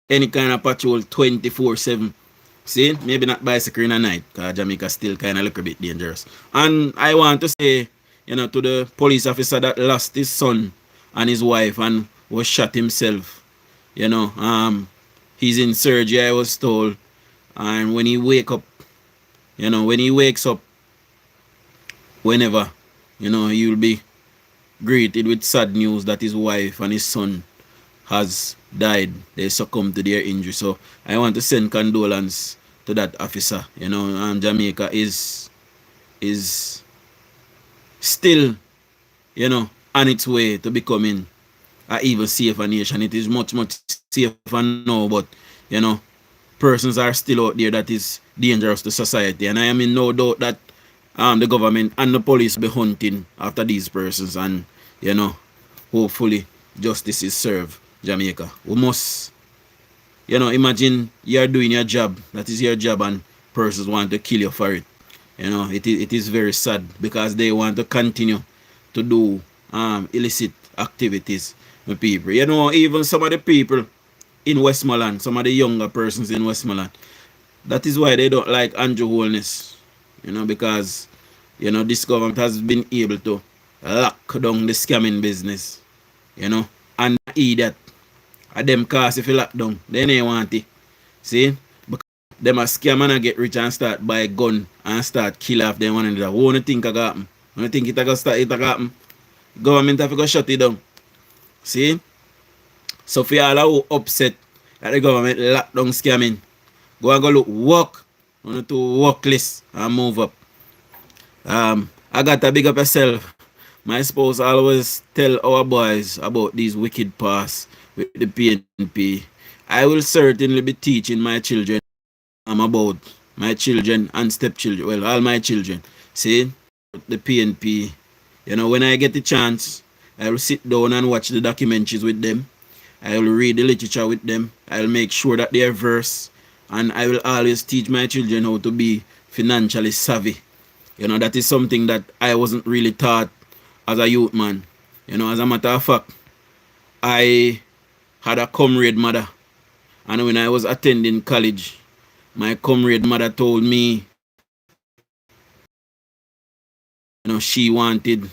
B: any kind of patrol 24/7. See, maybe not bicycle in the night, because Jamaica still kind of look a bit dangerous. And I want to say, you know, to the police officer that lost his son and his wife and was shot himself, you know, he's in surgery, I was told. And when he wake up, you know, when he wakes up, whenever, you know, he will be greeted with sad news that his wife and his son has died. They succumbed to their injury. So I want to send condolence to that officer. You know, Jamaica is still, you know, on its way to becoming an even safer nation. It is much, much safer now, but, you know, persons are still out there that is dangerous to society. And I am in no doubt that the government and the police be hunting after these persons, and, you know, hopefully justice is served. Jamaica, we must, you know, imagine you're doing your job, that is your job, and persons want to kill you for it. You know, it is very sad because they want to continue to do illicit activities with people. You know, even some of the people in Westmoreland, some of the younger persons in Westmoreland, that is why they don't like Andrew Holness, you know, because, you know, this government has been able to lock down the scamming business, you know, and idiot. And them cause if you lock down, they ain't want it. See? Because them a scam and get rich and start buy gun and start kill off them one another. What do you think I got them? I think it gonna start, it gonna happen. Government have to go shut it down. See? So for y'all who upset that the government lock down scamming, go and go look work. On to work list and move up. I got to big up yourself. My spouse always tell our boys about these wicked past with the PNP. I will certainly be teaching my children about my children and stepchildren. Well, all my children. See, the PNP. You know, when I get the chance, I will sit down and watch the documentaries with them. I will read the literature with them. I will make sure that they are versed. And I will always teach my children how to be financially savvy. You know, that is something that I wasn't really taught as a youth man. You know, as a matter of fact, I had a comrade mother. And when I was attending college, my comrade mother told me, you know, she wanted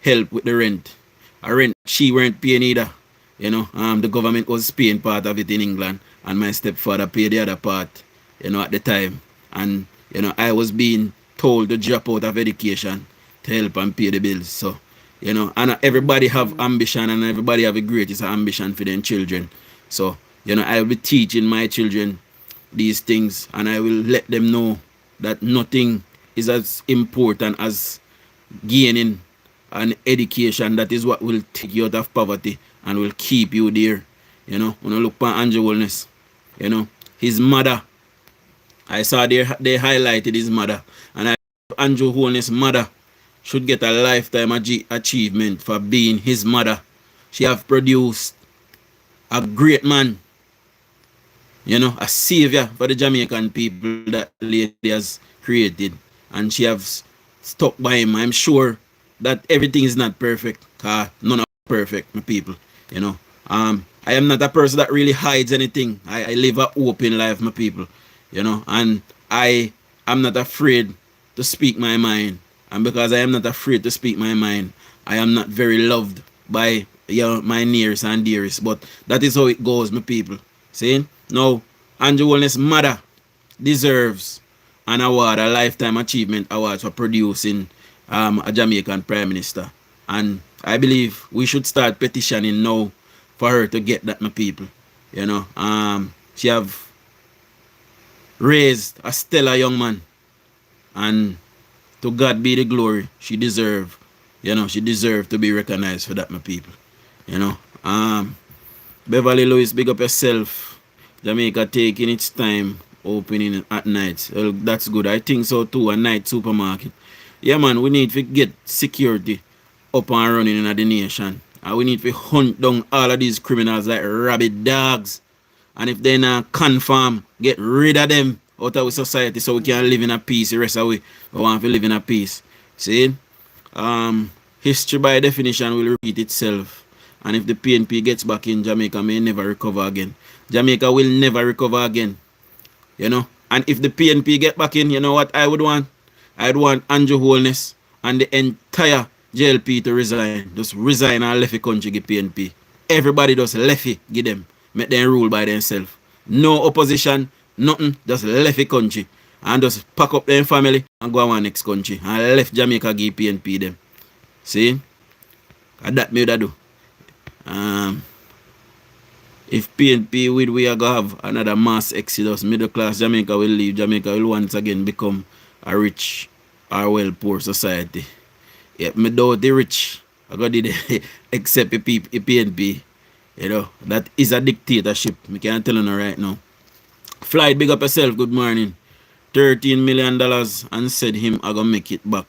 B: help with the rent. A rent she weren't paying either. You know, the government was paying part of it in England, and my stepfather paid the other part, you know, at the time. And, you know, I was being told to drop out of education to help and pay the bills. So, you know, and everybody have ambition, and everybody have a greatest ambition for their children. So, you know, I will be teaching my children these things, and I will let them know that nothing is as important as gaining an education. That is what will take you out of poverty and will keep you there. You know, when I look at Andrew Holness, you know, his mother, I saw they highlighted his mother, and Andrew Holness' mother should get a lifetime achievement for being his mother. She have produced a great man, you know, a savior for the Jamaican people that lady has created, and she have stuck by him. I'm sure that everything is not perfect, none of perfect, my people, you know. I am not a person that really hides anything. I live an open life, my people, you know, and I am not afraid to speak my mind. And because I am not afraid to speak my mind, I am not very loved by, you know, my nearest and dearest. But that is how it goes, my people. See? Now, Andrew Holness' mother deserves an award, a lifetime achievement award for producing a Jamaican Prime Minister. And I believe we should start petitioning now for her to get that, my people. You know, she have raised a stellar young man, and to God be the glory. She deserve, you know, she deserve to be recognized for that, my people. You know, Beverly Lewis, big up yourself. Jamaica taking its time opening at night. Well, that's good. I think so too. A night supermarket. Yeah, man, we need to get security up and running in the nation. And we need to hunt down all of these criminals like rabid dogs. And if they're not confirm, get rid of them out of our society so we can live in a peace the rest of we want to live in a peace. See? History by definition will repeat itself. And if the PNP gets back in, Jamaica may never recover again. Jamaica will never recover again. You know? And if the PNP get back in, you know what I would want? I'd want Andrew Holness and the entire JLP to resign. Just resign and left the country, give PNP. Everybody just left it, give them. Make them rule by themselves. No opposition, nothing. Just left the country. And just pack up their family and go on next country. And left Jamaica, give PNP them. See? And that me would do. If PNP with we are going to have another mass exodus, middle class Jamaica will leave. Jamaica will once again become a rich or well poor society. Yeah, me doubt the rich I got it except a PNP. You know, that is a dictatorship. I can't tell you right now. Flight, big up yourself, good morning. $13 million and said him I gonna make it back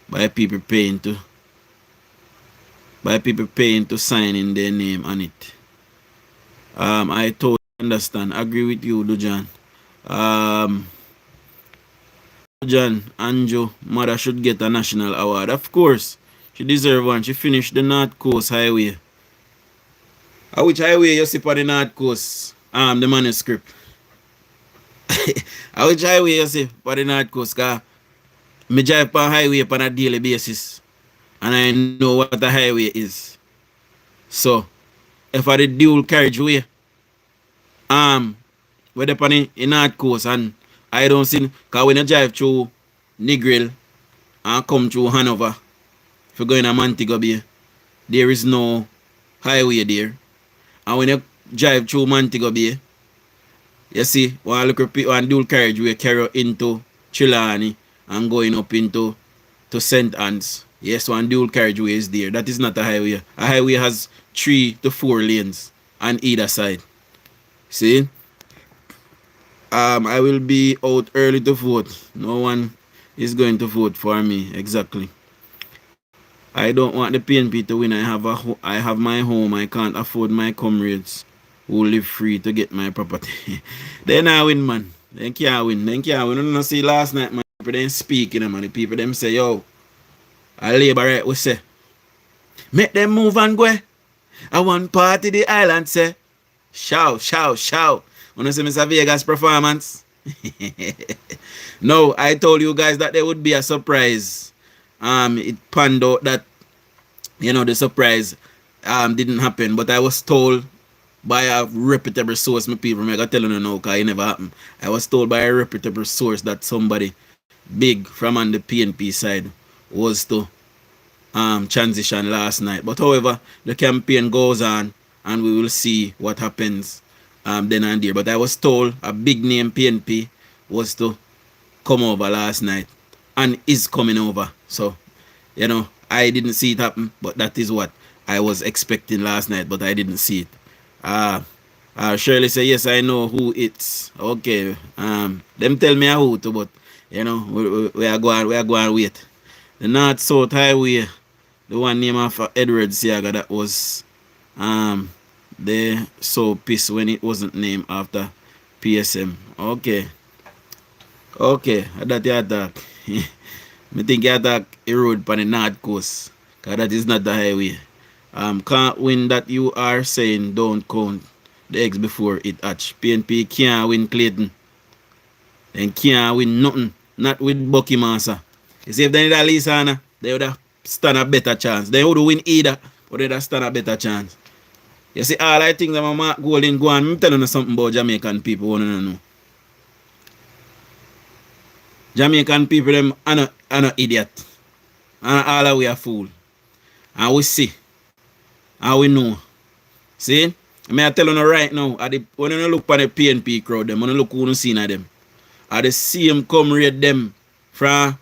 B: by people paying to sign in their name on it. I totally understand. Agree with you, Dujon. Dujon, Anjo, mother should get a national award. Of course, she deserve one. She finished the North Coast Highway. Which highway you see for the North Coast? The manuscript. Which highway you see for the North Coast? Cause me drive on highway on a daily basis. And I know what a highway is. So, if I the dual carriageway, where the in North Coast, and I don't see, because when you drive through Negril and come through Hanover, if you're going to Montego Bay, there is no highway there. And when you drive through Montego Bay, you see one dual carriageway carry into Trelawney and going up into St. Anne's. Yes, one dual carriageway is there. That is not a highway. A highway has 3 to 4 lanes on either side. See? I will be out early to vote. No one is going to vote for me. Exactly. I don't want the PNP to win. I have my home. I can't afford my comrades who live free to get my property. They not win, man. They can't win. They can't win. You know, see last night, man. People them speaking, man. The people them say, yo, I labor right, we say. Make them move and go. I want party the island, say. Shout, shout, shout. Wanna see Mr. Vegas performance? No, I told you guys that there would be a surprise. It panned out that, you know, the surprise didn't happen. But I was told by a reputable source, my people, I gotta tell you now, because it never happened. I was told by a reputable source that somebody big from on the PNP side was to transition last night. But however, the campaign goes on and we will see what happens then and there. But I was told a big name PNP was to come over last night and is coming over. So, you know, I didn't see it happen, but that is what I was expecting last night, but I didn't see it. Shirley say, yes, I know who it's. Okay. Them tell me who to, but you know, we are going wait. The North South Highway, the one name of Edward Siaga, that was they so pissed when it wasn't named after PSM. Okay. Okay, that you attack. I think you attack a road on the North Coast, because that is not the highway. Can't win that you are saying don't count the eggs before it hatch. PNP can't win Clayton. And can't win nothing. Not with Bucky Massa. You see, if they need a Lisana, they would have stand a better chance. They would win either, but they would have stand a better chance. You see, all I think that my Mark Golden go on, I'm telling you something about Jamaican people want to know. Jamaican people, them are not idiot. And all of we are fool. And we see. And we know. See? I tell you right now, when you look at the PNP crowd, them, when you look who you see them, are the same comrade them from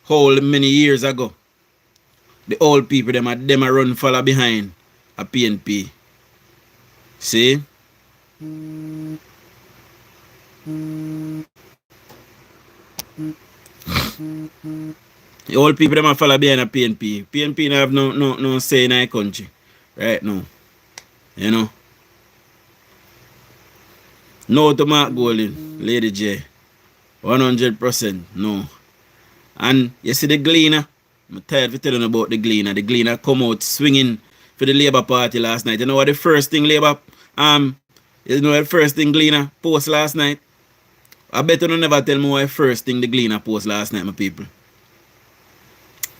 B: how many years ago. The old people, them are run follow behind a PNP. See? The old people them are follow behind a PNP. PNP have no say in our country. Right now. You know? No to Mark Golden, Lady J. 100% no. And you see the Gleaner? I'm tired of telling about the Gleaner. The Gleaner come out swinging for the Labour Party last night. You know what the first thing Labour Gleaner post last night? I bet you never tell me what the first thing the Gleaner post last night, my people.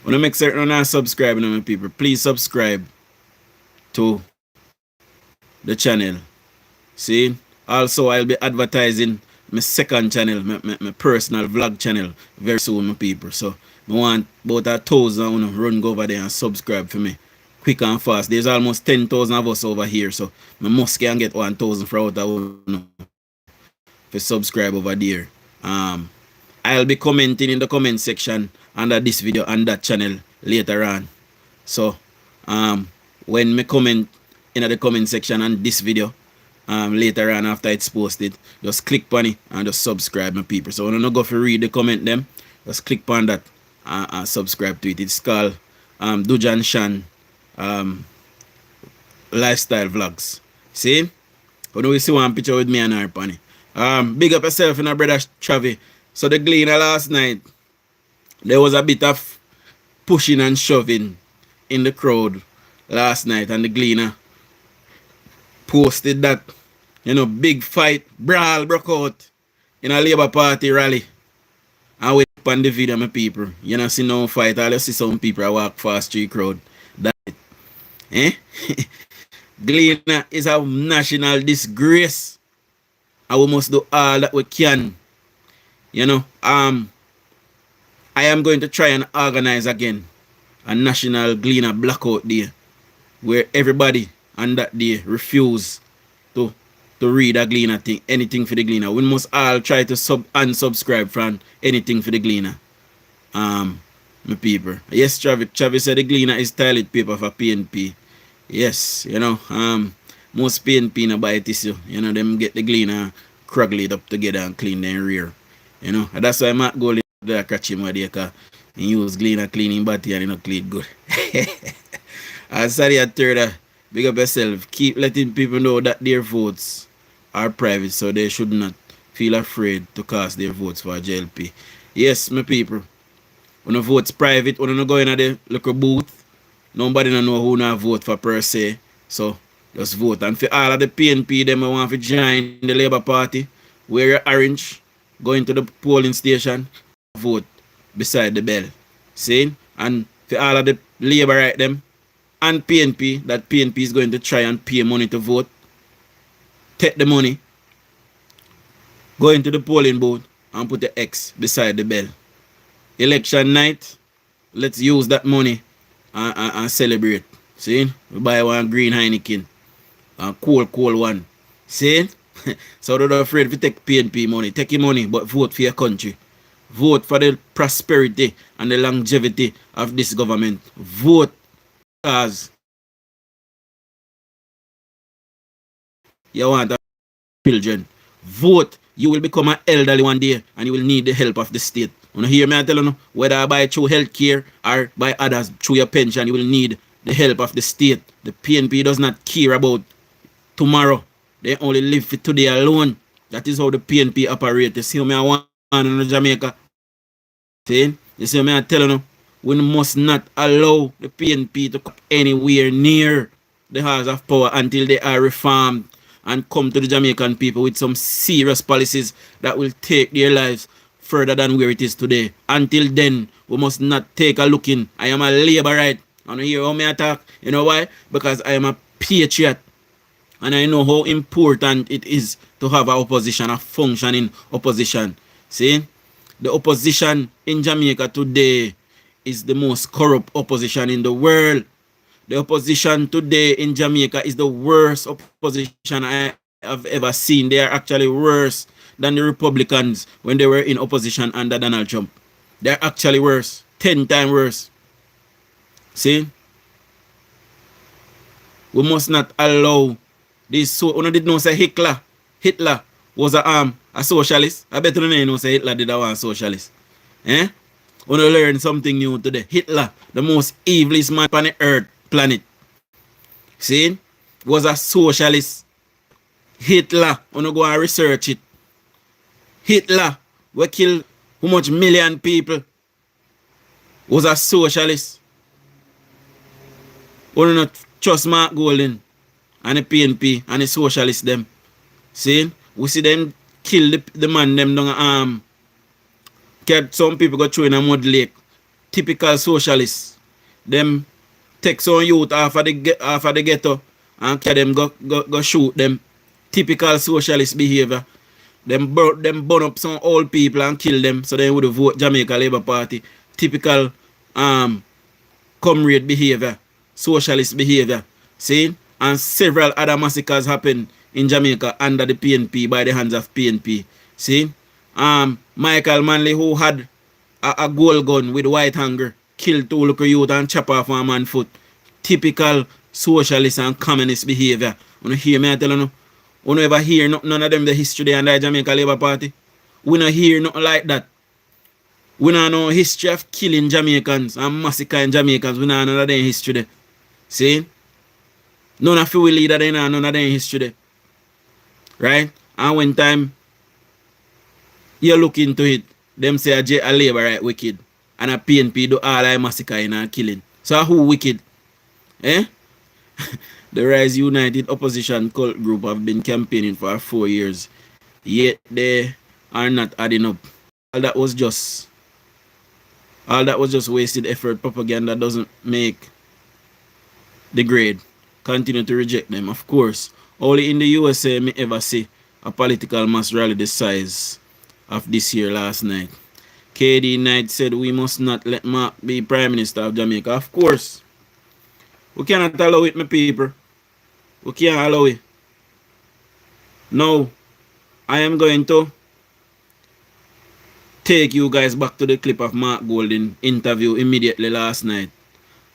B: When I make certain you're subscribing, my people, please subscribe to the channel. See? Also, I'll be advertising my second channel, my personal vlog channel very soon, my people. So, I want about 1,000 run go over there and subscribe for me. Quick and fast. There's almost 10,000 of us over here, so I must can get 1,000 for out of for subscribe over there. I'll be commenting in the comment section under this video and that channel later on. So, when me comment in the comment section on this video, later on after it's posted, just click on it and just subscribe, my people. So when you go for read the comment them, just click on that and subscribe to it. It's called DUJON'S lifestyle vlogs. See? When we see one picture with me and her pony. Big up yourself and our brother Travi. So the Gleaner last night, there was a bit of pushing and shoving in the crowd last night, and the Gleaner posted that, you know, big fight, brawl broke out in a Labour Party rally. And we on the video, my people. You know, see no fight, all you see some people walk fast street crowd. That eh? Gleaner is a national disgrace. And we must do all that we can. You know, I am going to try and organize again a National Gleaner Blackout Day where everybody on that day refuse to read a Gleaner thing, anything for the Gleaner. We must all try to unsubscribe from anything for the Gleaner. My people. Yes, Travis said the Gleaner is toilet paper for PNP. Yes, you know, most PNP no buy tissue. You know, them get the Gleaner, cruggle it up together and clean their rear. You know, and that's why Matt go there catch him there, because he use Gleaner cleaning body and he not clean good. I'm sorry, third, big up yourself. Keep letting people know that their votes are private, so they should not feel afraid to cast their votes for JLP. Yes, my people. When the vote's private, when you go in the little booth, nobody don't know who not vote for per se. So just vote. And for all of the PNP, them want to join the Labour Party, wear your orange, go into the polling station, vote beside the bell. See? And for all of the Labour right them and PNP, that PNP is going to try and pay money to vote. Take the money, go into the polling booth and put the X beside the bell. Election night, let's use that money and celebrate. See? We buy one green Heineken. A cool one. See? So don't be afraid if you take PNP money. Take your money, but vote for your country. Vote for the prosperity and the longevity of this government. Vote because you want children. Vote. You will become an elderly one day and you will need the help of the state. You hear me? I tell you, whether I buy through healthcare or by others through your pension, you will need the help of the state. The PNP does not care about tomorrow. They only live for today alone. That is how the PNP operate. You see me I want in Jamaica? See? You see me I tell you, we must not allow the PNP to come anywhere near the halls of power until they are reformed and come to the Jamaican people with some serious policies that will take their lives further than where it is today. Until then, we must not take a look in. I am a Labourite. And you hear how me attack? You know why? Because I am a patriot. And I know how important it is to have an opposition, a functioning opposition. See? The opposition in Jamaica today is the most corrupt opposition in the world. The opposition today in Jamaica is the worst opposition I have ever seen. They are actually worse than the Republicans when they were in opposition under Donald Trump. They're actually worse. 10 times worse. See? We must not allow this. So, you did not say Hitler was a socialist. I bet you know say Hitler did a one socialist. Eh? We learn something new today. Hitler, the most evilest man on the earth planet. See? Was a socialist. Hitler, you go and research it. Hitler, we killed how much million people, was a socialist. We not trust Mark Golden and the PNP and the socialists them. See? We see them kill the man them down some people go through in a mud lake. Typical socialists. Them take some youth off of the ghetto and carry them go shoot them. Typical socialist behavior. Them burn up some old people and kill them so they would vote Jamaica Labour Party. Typical comrade behavior. Socialist behavior. See? And several other massacres happen in Jamaica under the PNP by the hands of PNP. See? Michael Manley, who had a gold gun with white hanger, killed 2 little youth and chop off one man's foot. Typical socialist and communist behavior. You hear me? I tell you, you never hear none of them the history and the Jamaica Labour Party. We don't hear nothing like that. We don't know history of killing Jamaicans and massacring Jamaicans. We don't know none of them history there. See? None of you leader they know none of them history there. Right? And when time you look into it, them say a Labour right wicked. And a PNP do all I massacring and killing. So who wicked? Eh? The Rise United opposition cult group have been campaigning for 4 years. Yet they are not adding up. All that was just wasted effort. Propaganda doesn't make the grade. Continue to reject them. Of course, only in the USA me ever see a political mass rally the size of this year last night. KD Knight said we must not let Mark be Prime Minister of Jamaica. Of course. We cannot allow it, my people. We can't allow it. Now, I am going to take you guys back to the clip of Mark Golding interview immediately last night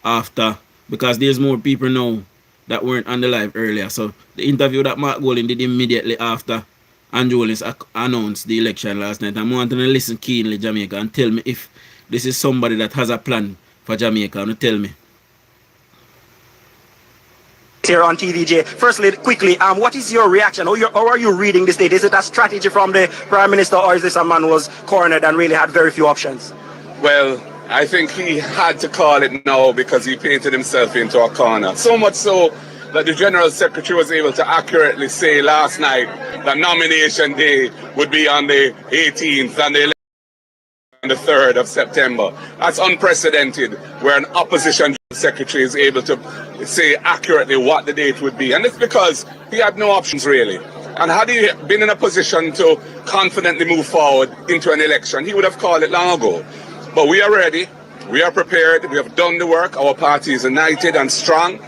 B: after, because there's more people now that weren't on the live earlier. So the interview that Mark Golding did immediately after Andrew Willis announced the election last night. I'm wanting to listen keenly, Jamaica, and tell me if this is somebody that has a plan for Jamaica. And tell me.
D: Here on TVJ. Firstly, quickly, what is your reaction? How are you reading this date? Is it a strategy from the Prime Minister, or is this a man who was cornered and really had very few options?
E: Well, I think he had to call it now because he painted himself into a corner. So much so that the General Secretary was able to accurately say last night that nomination day would be on the 18th and the 3rd of September. That's unprecedented, where an opposition secretary is able to say accurately what the date would be. And it's because he had no options really. And had he been in a position to confidently move forward into an election, he would have called it long ago. But we are ready, we are prepared, we have done the work, our party is united and strong.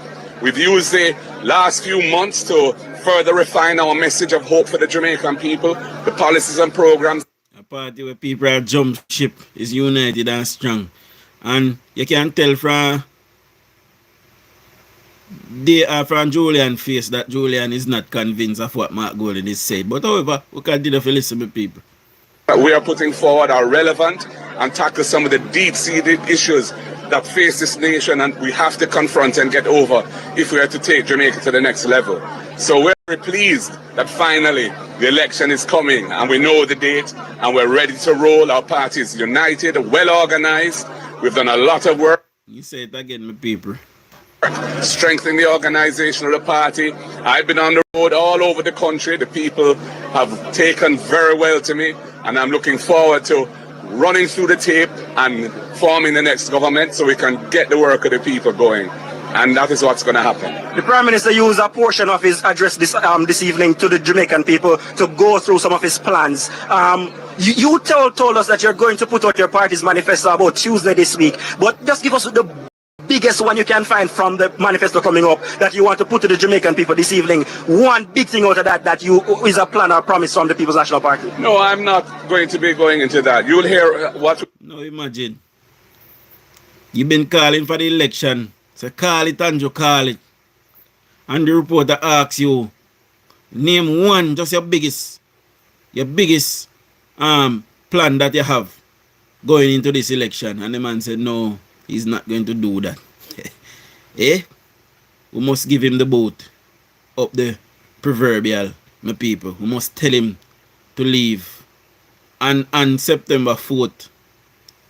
E: We've used the last few months to further refine our message of hope for the Jamaican people, the policies and programs.
B: A party where people are jump ship is united and strong. And you can tell from Julian's face that Julian is not convinced of what Mark Golding is said. But however, we continue to listen to people.
E: We are putting forward are relevant and tackle some of the deep-seated issues that face this nation, and we have to confront and get over if we are to take Jamaica to the next level. So we're very pleased that finally the election is coming and we know the date and we're ready to roll. Our party is united, well organized. We've done a lot of work.
B: You say it again, my people.
E: Strengthening the organization of the party. I've been on the road all over the country. The people have taken very well to me, and I'm looking forward to running through the tape and forming the next government so we can get the work of the people going. And that is what's going to happen.
D: The Prime Minister used a portion of his address this evening to the Jamaican people to go through some of his plans. You told us that you're going to put out your party's manifesto about Tuesday this week, but just give us the biggest one you can find from the manifesto coming up that you want to put to the Jamaican people this evening. One big thing out of that is a plan or promise from the People's National Party.
E: No, I'm not going to be going into that. You'll hear what...
B: No, imagine. You've been calling for the election. So call it, Andrew, call it. And the reporter asks you, name one, just your biggest plan that you have going into this election. And the man said, no, he's not going to do that. Eh? We must give him the boat up the proverbial, my people. We must tell him to leave. And on September 4th,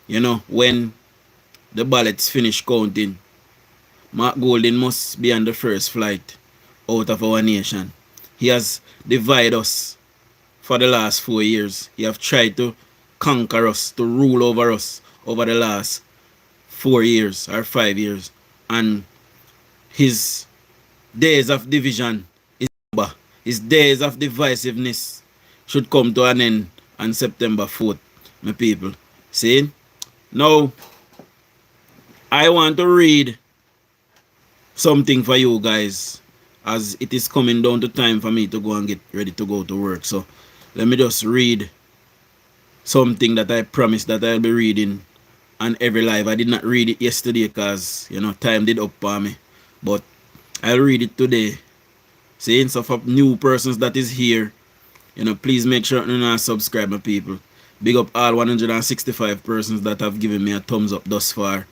B: you know, when the ballots finish counting, Mark Golding must be on the first flight out of our nation. He has divided us for the last 4 years. He have tried to conquer us, to rule over us over the last 4 years or 5 years. And his days of division is over. His days of divisiveness should come to an end on September 4th, my people. See? Now, I want to read something for you guys, as it is coming down to time for me to go and get ready to go to work. So let me just read something that I promised that I'll be reading on every live. I did not read it yesterday because, you know, time did up for me, but I'll read it today. Saying so for new persons that is here, you know, please make sure to subscribe, my people. Big up all 165 persons that have given me a thumbs up thus far.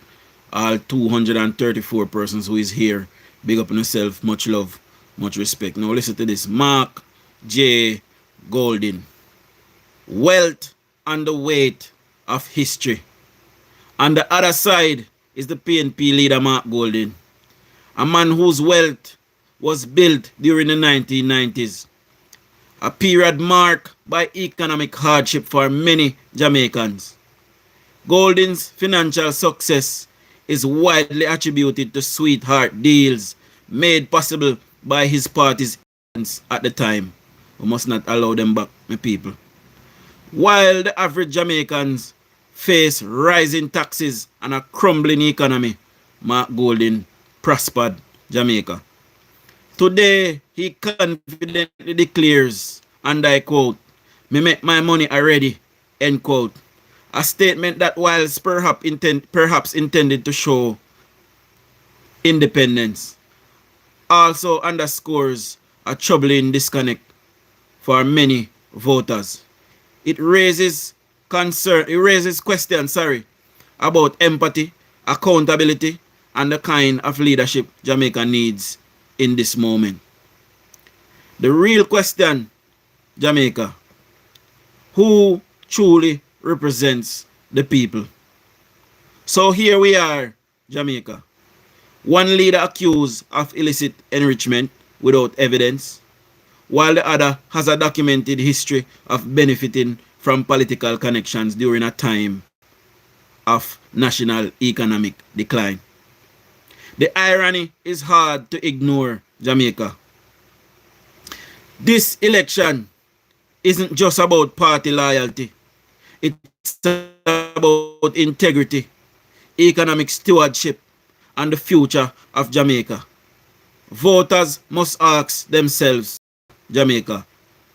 B: All 234 persons who is here, big up on yourself, much love, much respect. Now listen to this. Mark J. Golding. Wealth and the weight of history. On the other side is the PNP leader Mark Golding, a man whose wealth was built during the 1990s, a period marked by economic hardship for many Jamaicans. Golding's financial success is widely attributed to sweetheart deals made possible by his party's agents at the time. We must not allow them back, my people. While the average Jamaicans face rising taxes and a crumbling economy, Mark Golding prospered Jamaica. Today, he confidently declares, and I quote, "Me make my money already," end quote. A statement that, whilst perhaps intended to show independence, also underscores a troubling disconnect for many voters. It raises questions, about empathy, accountability, and the kind of leadership Jamaica needs in this moment. The real question, Jamaica, who truly represents the people? So here we are, Jamaica. One leader accused of illicit enrichment without evidence, while the other has a documented history of benefiting from political connections during a time of national economic decline. The irony is hard to ignore, Jamaica. This election isn't just about party loyalty. It's about integrity, economic stewardship, and the future of Jamaica. Voters must ask themselves, Jamaica,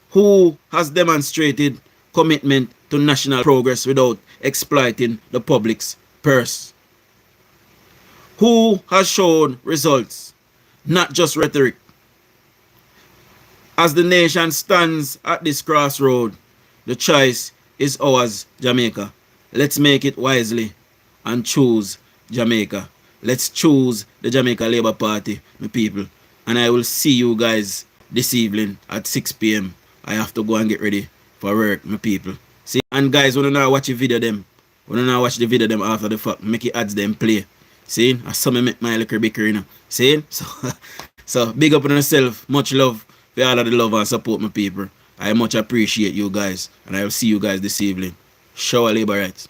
B: who has demonstrated commitment to national progress without exploiting the public's purse? Who has shown results, not just rhetoric? As the nation stands at this crossroad, the choice is ours, Jamaica. Let's make it wisely and choose Jamaica. Let's choose the Jamaica Labour Party, my people. And I will see you guys this evening at 6 p.m. I have to go and get ready for work, my people. See, and guys, when you now watch the video them, when you now watch the video them after the fact, make it ads them play. See, I saw me make my liquor bicker, you know. See, so big up on yourself. Much love for all of the love and support, my people. I much appreciate you guys, and I will see you guys this evening. Show our labor rights.